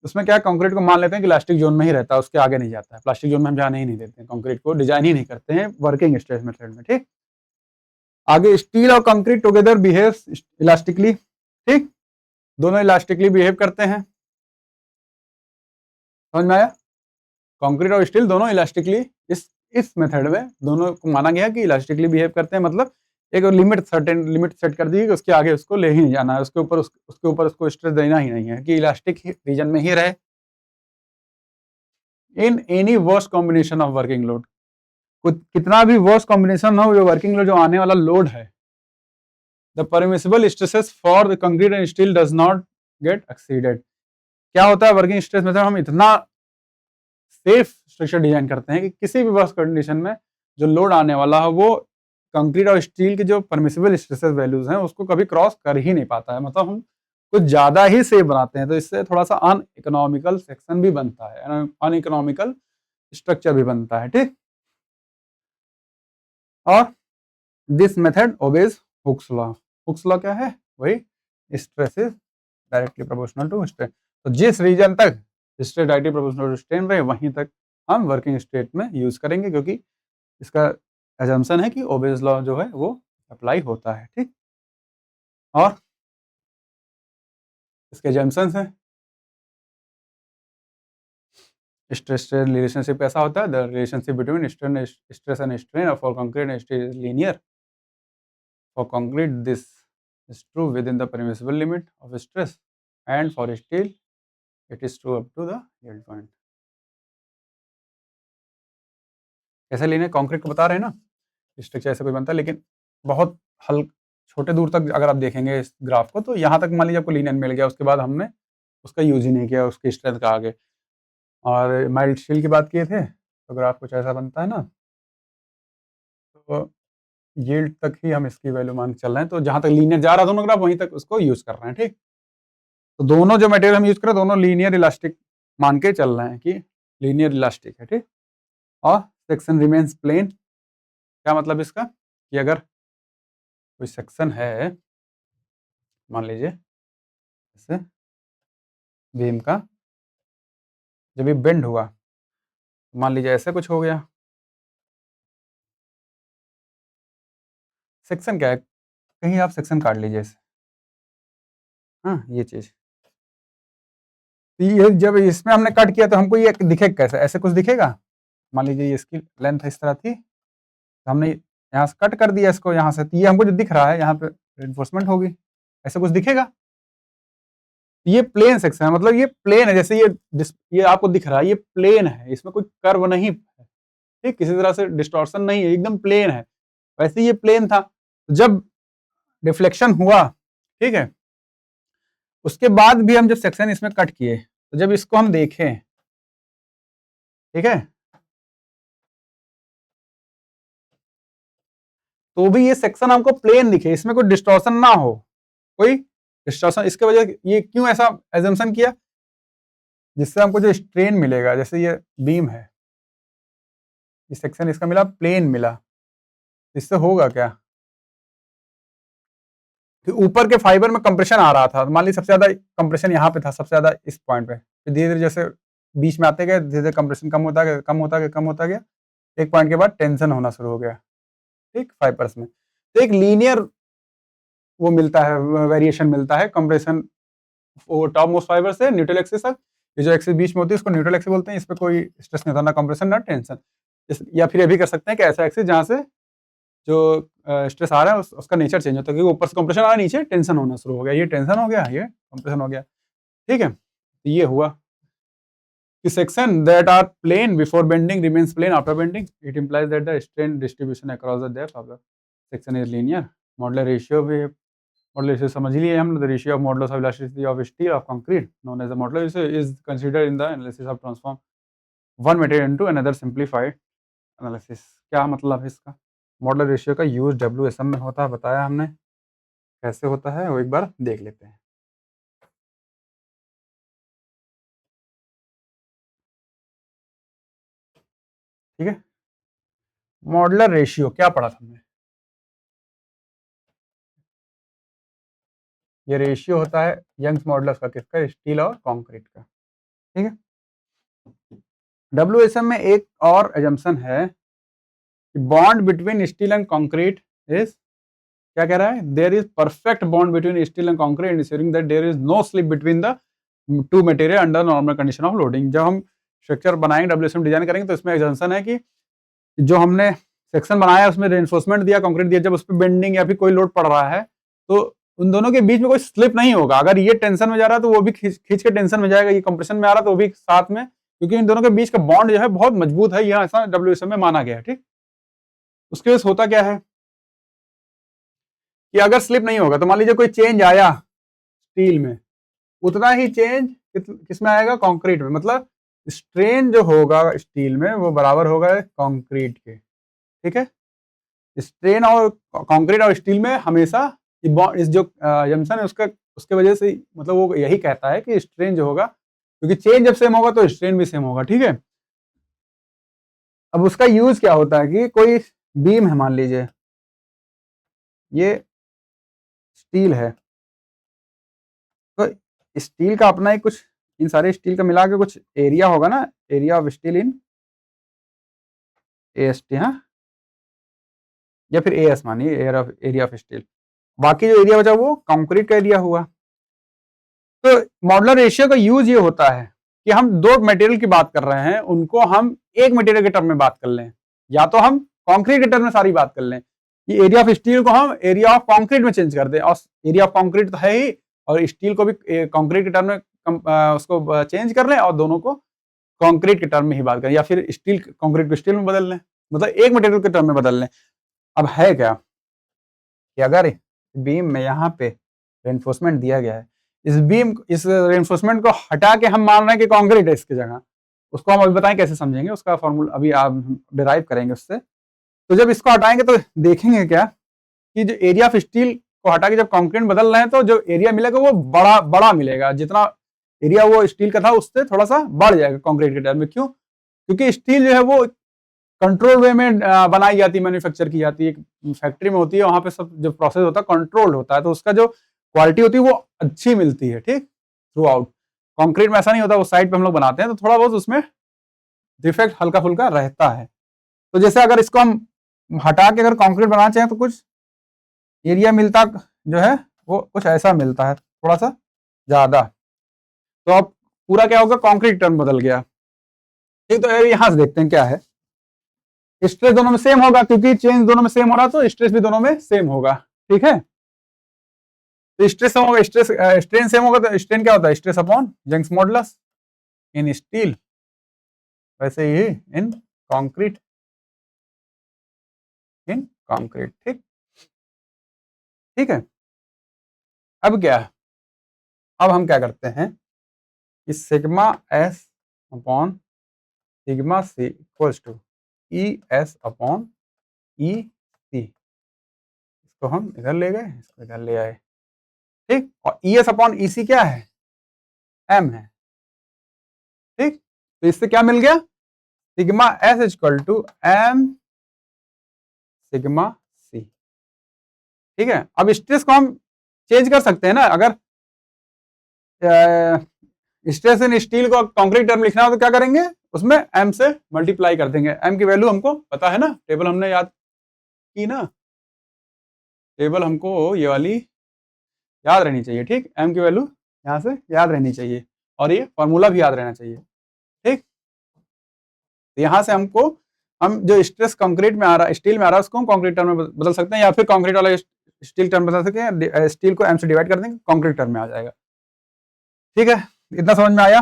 उसमें क्या, कंक्रीट को मान लेते हैं कि इलास्टिक जोन में ही रहता है, उसके आगे नहीं जाता है। प्लास्टिक जोन में हम जाने ही नहीं देते हैं, कंक्रीट को डिजाइन ही नहीं करते हैं वर्किंग स्ट्रेस मेथड में, ठीक। आगे स्टील और कंक्रीट टुगेदर बिहेव्स इलास्टिकली, ठीक, दोनों इलास्टिकली बिहेव करते हैं, समझ में आया? कंक्रीट और स्टील दोनों इलास्टिकली इस मेथड में दोनों को माना गया कि इलास्टिकली बिहेव करते हैं। मतलब एक लिमिट, सर्टेन लिमिट सेट कर दी कि उसके आगे उसको ले ही नहीं जाना है, उसके ऊपर उसको स्ट्रेस देना ही नहीं है, कि इलास्टिक रीजन में ही रहे। In any worst combination of working load, कितना भी वर्स्ट कॉम्बिनेशन हो, जो वर्किंग लोड जो आने वाला लोड है, the permissible stresses for the concrete and steel does not gate exceeded. क्या होता है वर्किंग स्ट्रेस में, हम इतना सेफ स्ट्रक्चर डिजाइन करते हैं कि किसी भी वर्स्ट कंडीशन में जो लोड आने वाला है वो कंक्रीट और स्टील के जो परमिसिबल स्ट्रेसेस वैल्यूज हैं उसको कभी क्रॉस कर ही नहीं पाता है। मतलब हम कुछ ज़्यादा ही सेफ बनाते हैं, तो इससे थोड़ा सा अन इकोनॉमिकल सेक्शन भी बनता है, अन इकोनॉमिकल स्ट्रक्चर भी बनता है, ठीक। और this method obeys Hooke's law. Hooke's law क्या है? वही stress is directly proportional to strain. तो जिस रीजन तक stress directly proportional to strain रहे वहीं तक हम वर्किंग स्टेट में यूज करेंगे, क्योंकि इसका एजम्पशन है कि ओबेज लॉ जो है वो अप्लाई होता है, ठीक। और इसके एजम्पशन हैं, स्ट्रेस स्ट्रेन रिलेशनशिप ऐसा होता है, the relationship between stress and strain for concrete and steel is linear. For concrete this is true within the permissible limit of stress, and for steel it is true up to the yield point. कैसे लेने, concrete को बता रहे हैं ना, structure ऐसे कोई बनता है, लेकिन बहुत हल छोटे दूर तक अगर आप देखेंगे इस ग्राफ को, तो यहाँ तक मान लीजिए आपको लीनियर मिल गया, उसके बाद हमने उसका यूज ही नहीं किया उसकी स्ट्रेंथ का आगे। और माइल्ड स्टील की बात किए थे, तो ग्राफ कुछ ऐसा बनता है ना, तो यील्ड तक ही हम इसकी वैल्यू मान के चल रहे हैं, तो जहाँ तक लीनियर जा रहा है दोनों ग्राफ वहीं तक उसको यूज कर रहे हैं, ठीक। तो दोनों जो मटेरियल हम यूज कर रहे हैं दोनों लीनियर इलास्टिक मान के चल रहे हैं कि लीनियर इलास्टिक है, ठीक। और सेक्शन रिमेन्स प्लेन, क्या मतलब इसका, कि अगर कोई सेक्शन है, मान लीजिए जैसे बीम का, जब ये बेंड हुआ, मान लीजिए ऐसे कुछ हो गया, सेक्शन क्या है, कहीं आप सेक्शन काट लीजिए इसे, हाँ ये चीज, ये जब इसमें हमने कट किया तो हमको ये दिखेगा कैसे, ऐसे कुछ दिखेगा। मान लीजिए ये इसकी लेंथ इस तरह थी, तो हमने यहाँ से कट कर दिया इसको यहाँ से, तो ये हमको जो दिख रहा है यहाँ पे रेनफोर्समेंट होगी, ऐसे कुछ दिखेगा। ये प्लेन सेक्शन है, मतलब ये प्लेन है, जैसे ये आपको दिख रहा है ये प्लेन है, इसमें कोई कर्व नहीं है, ठीक, किसी तरह से डिस्टॉर्शन नहीं है, एकदम प्लेन है। वैसे ये प्लेन था, जब डिफ्लेक्शन हुआ, ठीक है, उसके बाद भी हम जब सेक्शन इसमें कट किए, तो जब इसको हम देखें, ठीक है, तो भी ये सेक्शन हमको प्लेन दिखे, इसमें कोई डिस्टॉर्शन ना हो, कोई डिस्टॉर्शन। इसके वजह ये क्यों ऐसा एजम्पशन किया, जिससे हमको जो स्ट्रेन मिलेगा, जैसे ये बीम है, ये सेक्शन इसका मिला प्लेन मिला, इससे होगा क्या कि ऊपर के फाइबर में कंप्रेशन आ रहा था, मान लीजिए सबसे ज्यादा कंप्रेशन यहाँ पे था, सबसे ज्यादा इस पॉइंट पे, फिर धीरे धीरे जैसे बीच में आते गए, धीरे धीरे कंप्रेशन कम होता गया, कम होता गया, कम होता गया, एक पॉइंट के बाद टेंशन होना शुरू हो गया, ठीक, फाइबर्स में। तो एक लीनियर वो मिलता है, वेरिएशन मिलता है कंप्रेशन वो टॉप मोस्ट फाइबर से न्यूट्रल एक्सिस तक। ये जो एक्सिस बीच में होती है इसको न्यूट्रल एक्सिस बोलते हैं, इस पे कोई स्ट्रेस नहीं होता, ना कंप्रेशन ना टेंशन। या फिर ये भी कर सकते हैं कि ऐसा एक्सिस जहाँ से जो स्ट्रेस आ रहा है उसका नेचर चेंज होता है, क्योंकि ऊपर से कंप्रेशन आ रहा है, नीचे टेंशन होना शुरू हो गया, ये टेंशन हो गया, ये कंप्रेशन हो गया, ठीक है। तो ये हुआ कि section that are plane before bending remains plane after bending, it implies that the strain distribution across the depth of the section is linear. Modular ratio भी, मॉडुलर रेशियो समझ लिए हम, the ratio of modulus of elasticity of steel of concrete known as the modular ratio is considered in the analysis of transform one material into another simplified analysis. क्या मतलब है इसका? Modular ratio का use डब्ल्यूएसएम में होता है, बताया हमने कैसे होता है, वो एक बार देख लेते हैं, ठीक है। मॉडुलर रेशियो क्या पढ़ा था हमने? ये रेशियो होता है यंग्स मॉडुलस का, किसका? स्टील और कंक्रीट का, ठीक है। डब्ल्यूएसएम में एक और एजम्पशन है कि bond between steel and concrete is, क्या कह रहा है? There is perfect bond between steel and concrete ensuring that there is no slip between the two material under normal condition of loading. जब हम स्ट्रक्चर बनाएंगे, डब्ल्यूएसएम design करेंगे, तो इसमें एजम्पशन है कि जो हमने सेक्शन बनाया उसमें रेनफोर्समेंट दिया, कंक्रीट दिया, जब उस पर बेंडिंग या फिर कोई लोड पड़ रहा है तो उन दोनों के बीच में कोई स्लिप नहीं होगा। अगर ये टेंशन में जा रहा है तो वो भी खींच के टेंशन में जाएगा, ये कंप्रेशन में आ रहा है तो वो भी साथ में, क्योंकि इन दोनों के बीच का बॉन्ड जो है बहुत मजबूत है, यह ऐसा डब्ल्यूएसएम में माना गया है, ठीक। उसके वजह से होता क्या है कि अगर स्लिप नहीं होगा तो मान लीजिए कोई चेंज आया स्टील में, उतना ही चेंज किसमें आएगा? कंक्रीट में। मतलब स्ट्रेन जो होगा स्टील में वो बराबर होगा कंक्रीट के, ठीक है। स्ट्रेन और कंक्रीट और स्टील में हमेशा इस जो जंक्शन है उसका, उसके वजह से मतलब वो यही कहता है कि स्ट्रेन जो होगा, क्योंकि चेंज जब सेम होगा तो स्ट्रेन भी सेम होगा, ठीक है। अब उसका यूज क्या होता है कि कोई बीम है, मान लीजिए ये स्टील है, तो स्टील का अपना ही कुछ, इन सारे स्टील का मिला के कुछ एरिया होगा ना, area of steel in AST, हाँ, या फिर एएस मानिए, एरिया ऑफ स्टील। बाकी जो एरिया बचा वो कंक्रीट का एरिया हुआ। तो मॉडुलर रेशियो का यूज ये होता है कि हम दो मटेरियल की बात कर रहे हैं, उनको हम एक मटेरियल के टर्म में बात कर लें, या तो हम कंक्रीट के टर्म में सारी बात कर लें। ये एरिया ऑफ स्टील को हम एरिया ऑफ कंक्रीट में चेंज कर दें, और एरिया ऑफ कंक्रीट तो है ही, और स्टील को भी कंक्रीट के टर्म में उसको चेंज कर लें, और दोनों को कंक्रीट के टर्म में ही बात करें, या फिर स्टील कंक्रीट को स्टील में बदल लें, मतलब एक मटेरियल के टर्म में बदल लें। अब है क्या कि अगर बीम में यहाँ पे रेनफोर्समेंट दिया गया है, इस रेनफोर्समेंट को हटा के हम मान रहे हैं कि कंक्रीट है इसकी जगह, उसको हम अभी बताएं कैसे समझेंगे, उसका फॉर्मूला अभी आप डिराइव करेंगे उससे। तो जब इसको हटाएंगे तो देखेंगे क्या कि जो एरिया ऑफ स्टील को हटा के जब कंक्रीट बदल रहे हैं तो जो एरिया मिलेगा वो बड़ा बड़ा मिलेगा, जितना एरिया वो स्टील का था उससे थोड़ा सा बढ़ जाएगा कंक्रीट के टर्म में। क्यों? क्योंकि स्टील जो है वो कंट्रोल वे में बनाई जाती है, मैन्युफैक्चर की जाती है, फैक्ट्री में होती है, वहां पे सब जो प्रोसेस होता है कंट्रोल्ड होता है, तो उसका जो क्वालिटी होती है वो अच्छी मिलती है, ठीक, थ्रू आउट। कॉन्क्रीट में ऐसा नहीं होता, वो साइड पे हम लोग बनाते हैं तो थोड़ा बहुत उसमें डिफेक्ट हल्का फुल्का रहता है। तो जैसे अगर इसको हम हटा के अगर कंक्रीट बनाना चाहें तो कुछ एरिया मिलता जो है वो कुछ ऐसा मिलता है, थोड़ा सा ज्यादा। तो अब पूरा क्या होगा? कंक्रीट टर्म बदल गया, ठीक। तो यहां से देखते हैं क्या है, स्ट्रेस दोनों में सेम होगा, क्योंकि चेंज दोनों में सेम हो रहा तो स्ट्रेस भी दोनों में सेम होगा, ठीक है। तो स्ट्रेस सेम होगा, स्ट्रेन सेम होगा, तो स्ट्रेन क्या होता है? स्ट्रेस अपॉन यंग्स मॉडुलस इन स्टील, वैसे ही इन कंक्रीट, ठीक, ठीक है। अब क्या है? अब हम क्या करते हैं कि sigma S upon sigma C equals to E S upon E C, इसको हम इधर ले गए, इसको इधर ले आए, ठीक। और ई एस अपॉन ई सी क्या है, एम है, ठीक। तो इससे क्या मिल गया, sigma s equal to m sigma c, ठीक है। अब स्ट्रेस को हम चेंज कर सकते हैं ना, अगर स्ट्रेस इन स्टील को कंक्रीट टर्म लिखना हो तो क्या करेंगे, उसमें एम से मल्टीप्लाई कर देंगे। एम की वैल्यू हमको पता है ना, टेबल हमने याद की ना, टेबल हमको ये वाली याद रहनी चाहिए, ठीक। एम की वैल्यू यहाँ से याद रहनी चाहिए और ये फॉर्मूला भी याद रहना चाहिए, ठीक। तो यहाँ से हमको, हम जो स्ट्रेस कंक्रीट में आ रहा है, स्टील में आ रहा है, उसको हम कंक्रीट टर्म में बदल सकते हैं, या फिर कंक्रीट वाला स्टील टर्म बदल सकते हैं, स्टील को एम से डिवाइड कर देंगे, कंक्रीट टर्म में आ जाएगा, ठीक है। इतना समझ में आया।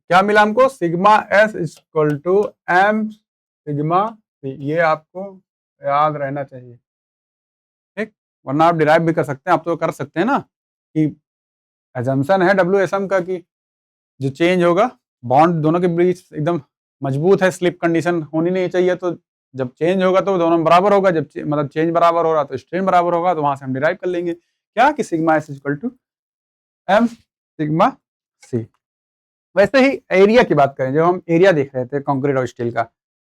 क्या मिला हमको, sigma s equal to m sigma c, ये आपको याद रहना चाहिए, ठीक। वरना आप डिराइव भी कर सकते हैं, आप तो कर सकते हैं ना कि एजम्पशन है डब्ल्यू एस एम का कि जो चेंज होगा, बॉन्ड दोनों के बीच एकदम मजबूत है, स्लिप कंडीशन होनी नहीं चाहिए, तो जब चेंज होगा तो दोनों बराबर होगा, जब मतलब चेंज बराबर हो रहा तो स्ट्रेन बराबर होगा, तो वहां से हम डिराइव कर लेंगे क्या कि sigma s equal to m sigma c. वैसे ही एरिया की बात करें, जब हम एरिया देख रहे थे कंक्रीट और स्टील का,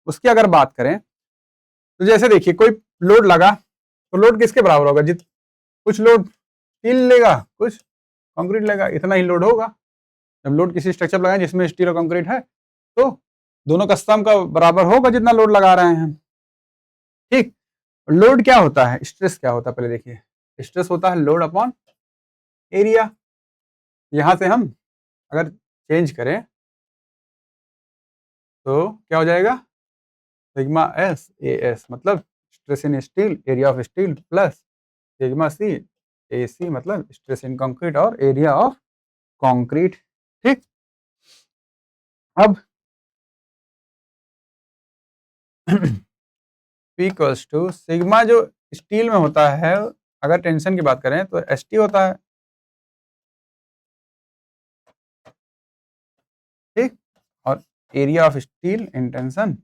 उसकी अगर बात करें तो जैसे देखिए कोई लोड लगा, तो लोड किसके बराबर होगा, कुछ लोड स्टील लेगा, कुछ कंक्रीट लेगा, इतना ही लोड होगा। जब लोड किसी स्ट्रक्चर लगाए जिसमें स्टील और कंक्रीट है, तो दोनों का सम का बराबर होगा जितना लोड लगा रहे हैं, ठीक। लोड क्या होता है, स्ट्रेस क्या होता है, पहले देखिए, स्ट्रेस होता है लोड अपॉन एरिया। यहां से हम अगर चेंज करें तो क्या हो जाएगा, सिग्मा एस ए एस मतलब stress in steel, area of steel, plus sigma C A C मतलब स्ट्रेस इन कंक्रीट और एरिया ऑफ कंक्रीट, ठीक। अब P इक्वल्स टू सिग्मा जो स्टील में होता है, अगर टेंशन की बात करें तो एस टी होता है, ठीक। और area of steel in tension,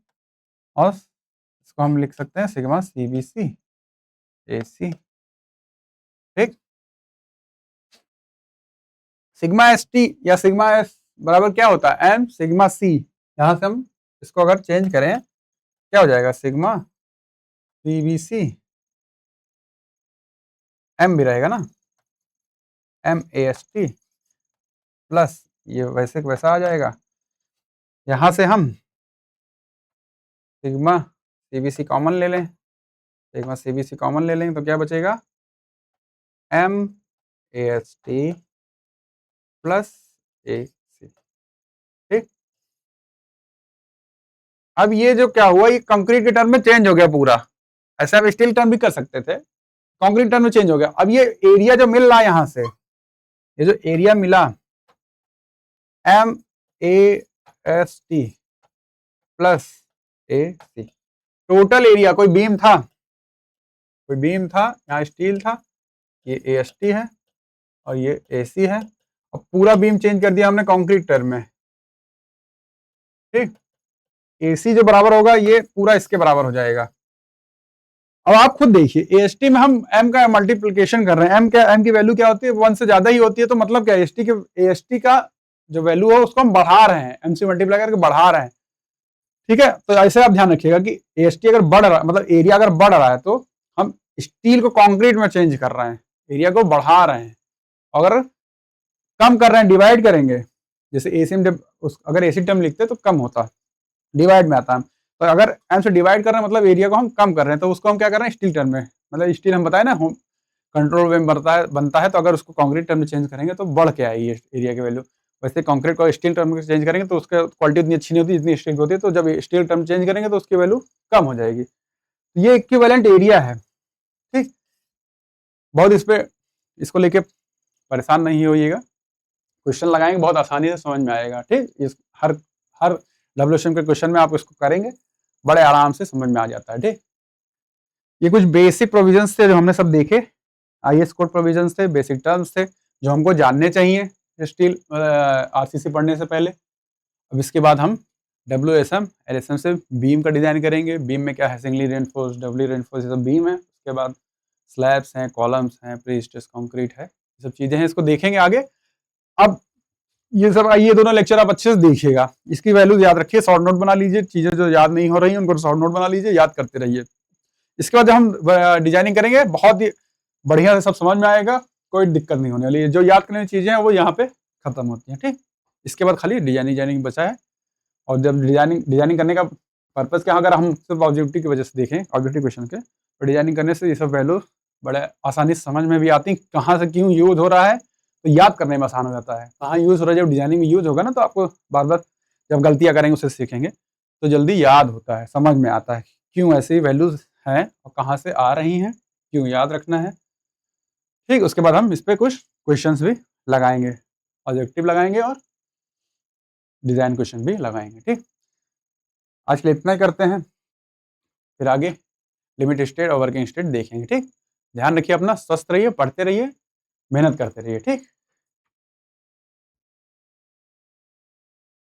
और इसको हम लिख सकते हैं sigma C B C A C, ठीक। सिग्मा एस टी या सिग्मा एस बराबर क्या होता है, एम सिग्मा सी। यहां से हम इसको अगर चेंज करें क्या हो जाएगा, sigma C B C, M भी रहेगा ना, M A S T plus ये वैसे वैसा आ जाएगा। यहां से हम sigma C B C common ले लें, sigma C B C common ले लेंगे तो क्या बचेगा, M A S T plus A C, ठीक। अब ये जो क्या हुआ, ये कंक्रीट के टर्म में चेंज हो गया पूरा, ऐसे आप स्टील टर्म भी कर सकते थे, कंक्रीट टर्म में चेंज हो गया। अब ये एरिया जो मिल रहा है यहां से, ये जो एरिया मिला m A S T plus A c, total area, कोई बीम था यहाँ स्टील था, ये ए एस टी है और ये ए सी है, और पूरा बीम चेंज कर दिया हमने कंक्रीट टर्म में, ठीक। ए सी जो बराबर होगा ये पूरा इसके बराबर हो जाएगा। अब आप खुद देखिए, एएसटी में हम m का मल्टीप्लिकेशन कर रहे हैं, m की वैल्यू क्या होती है, 1 से ज्यादा ही होती है, तो मतलब क्या, एएसटी का जो वैल्यू है उसको हम बढ़ा रहे हैं, m से मल्टीप्लाई करके बढ़ा रहे हैं, ठीक है। तो ऐसे आप ध्यान रखिएगा कि एएसटी अगर बढ़ रहा है, मतलब एरिया अगर बढ़ रहा है, तो हम स्टील को कंक्रीट में चेंज कर रहे हैं, एरिया को बढ़ा रहे हैं। अगर कम कर रहे हैं, डिवाइड करेंगे, जैसे एसी जब अगर एसी टर्म लिखते तो कम होता, डिवाइड में आता है, तो अगर एम से डिवाइड कर रहे हैं मतलब एरिया को हम कम कर रहे हैं, तो उसको हम क्या कर रहे हैं, स्टील टर्म में, मतलब स्टील हम बताए ना होम कंट्रोल में बनता है, तो अगर उसको कंक्रीट टर्म में चेंज करेंगे तो बढ़ के आएगी एरिया की वैल्यू। वैसे कंक्रीट को स्टील टर्म में चेंज करेंगे तो उसका क्वालिटी उतनी अच्छी नहीं होती जितनी स्टील होती है, तो जब स्टील टर्म चेंज करेंगे तो उसकी वैल्यू कम हो जाएगी। ये इक्विवेलेंट एरिया है, ठीक। बहुत इसको लेके परेशान नहीं होइएगा, क्वेश्चन लगाएंगे बहुत आसानी से समझ में आएगा। ठीक, इस हर हर WSM के क्वेश्चन में आप इसको करेंगे बड़े आराम से समझ में आ जाता है। ठीक, ये कुछ बेसिक प्रोविजंस थे जो हमने सब देखे, IAS कोड प्रोविजंस थे, बेसिक टर्म्स थे जो हमको जानने चाहिए स्टील RCC पढ़ने से पहले। अब इसके बाद हम WSM LSM से बीम का डिजाइन करेंगे। बीम में क्या है, सिंगली रेनफोर्स, डबली रेनफोर्स, ये सब बीम है। उसके बाद स्लैब्स हैं, कॉलम्स हैं, प्री स्ट्रेस कंक्रीट है, ये सब चीजें हैं, इसको देखेंगे आगे। अब ये दोनों लेक्चर आप अच्छे से देखिएगा, इसकी वैल्यूज याद रखिए, शॉर्ट नोट बना लीजिए, चीजें जो याद नहीं हो रही हैं उनको शॉर्ट नोट बना लीजिए, याद करते रहिए। इसके बाद जब हम डिजाइनिंग करेंगे बहुत ही बढ़िया से सब समझ में आएगा, कोई दिक्कत नहीं होने वाली है। जो याद करने की चीजें हैं वो यहाँ पे खत्म होती हैं। ठीक, इसके बाद खाली डिजाइनिंग बचा है। और जब डिजाइनिंग करने का पर्पज क्या, अगर हम सिर्फ ऑब्जेक्टिव की वजह से देखें, ऑब्जेक्टिव क्वेश्चन के, तो डिजाइनिंग करने से ये सब वैल्यू बड़े आसानी से समझ में भी आती, कहाँ से क्यों यूज हो रहा है, तो याद करने में आसान हो जाता है। कहाँ यूज हो रहा है, जब डिजाइनिंग में यूज होगा ना, तो आपको बार बार जब गलतियां करेंगे उससे सीखेंगे तो जल्दी याद होता है, समझ में आता है क्यों ऐसी वैल्यूज हैं और कहाँ से आ रही हैं, क्यों याद रखना है। ठीक, उसके बाद हम इस पर कुछ क्वेश्चंस भी लगाएंगे, ऑब्जेक्टिव लगाएंगे और डिजाइन क्वेश्चन भी लगाएंगे। ठीक, आज के लिए इतना ही करते हैं, फिर आगे लिमिट स्टेट और वर्किंग स्टेट देखेंगे। ठीक, ध्यान रखिए अपना, स्वस्थ रहिए, पढ़ते रहिए, मेहनत करते रहिए। ठीक।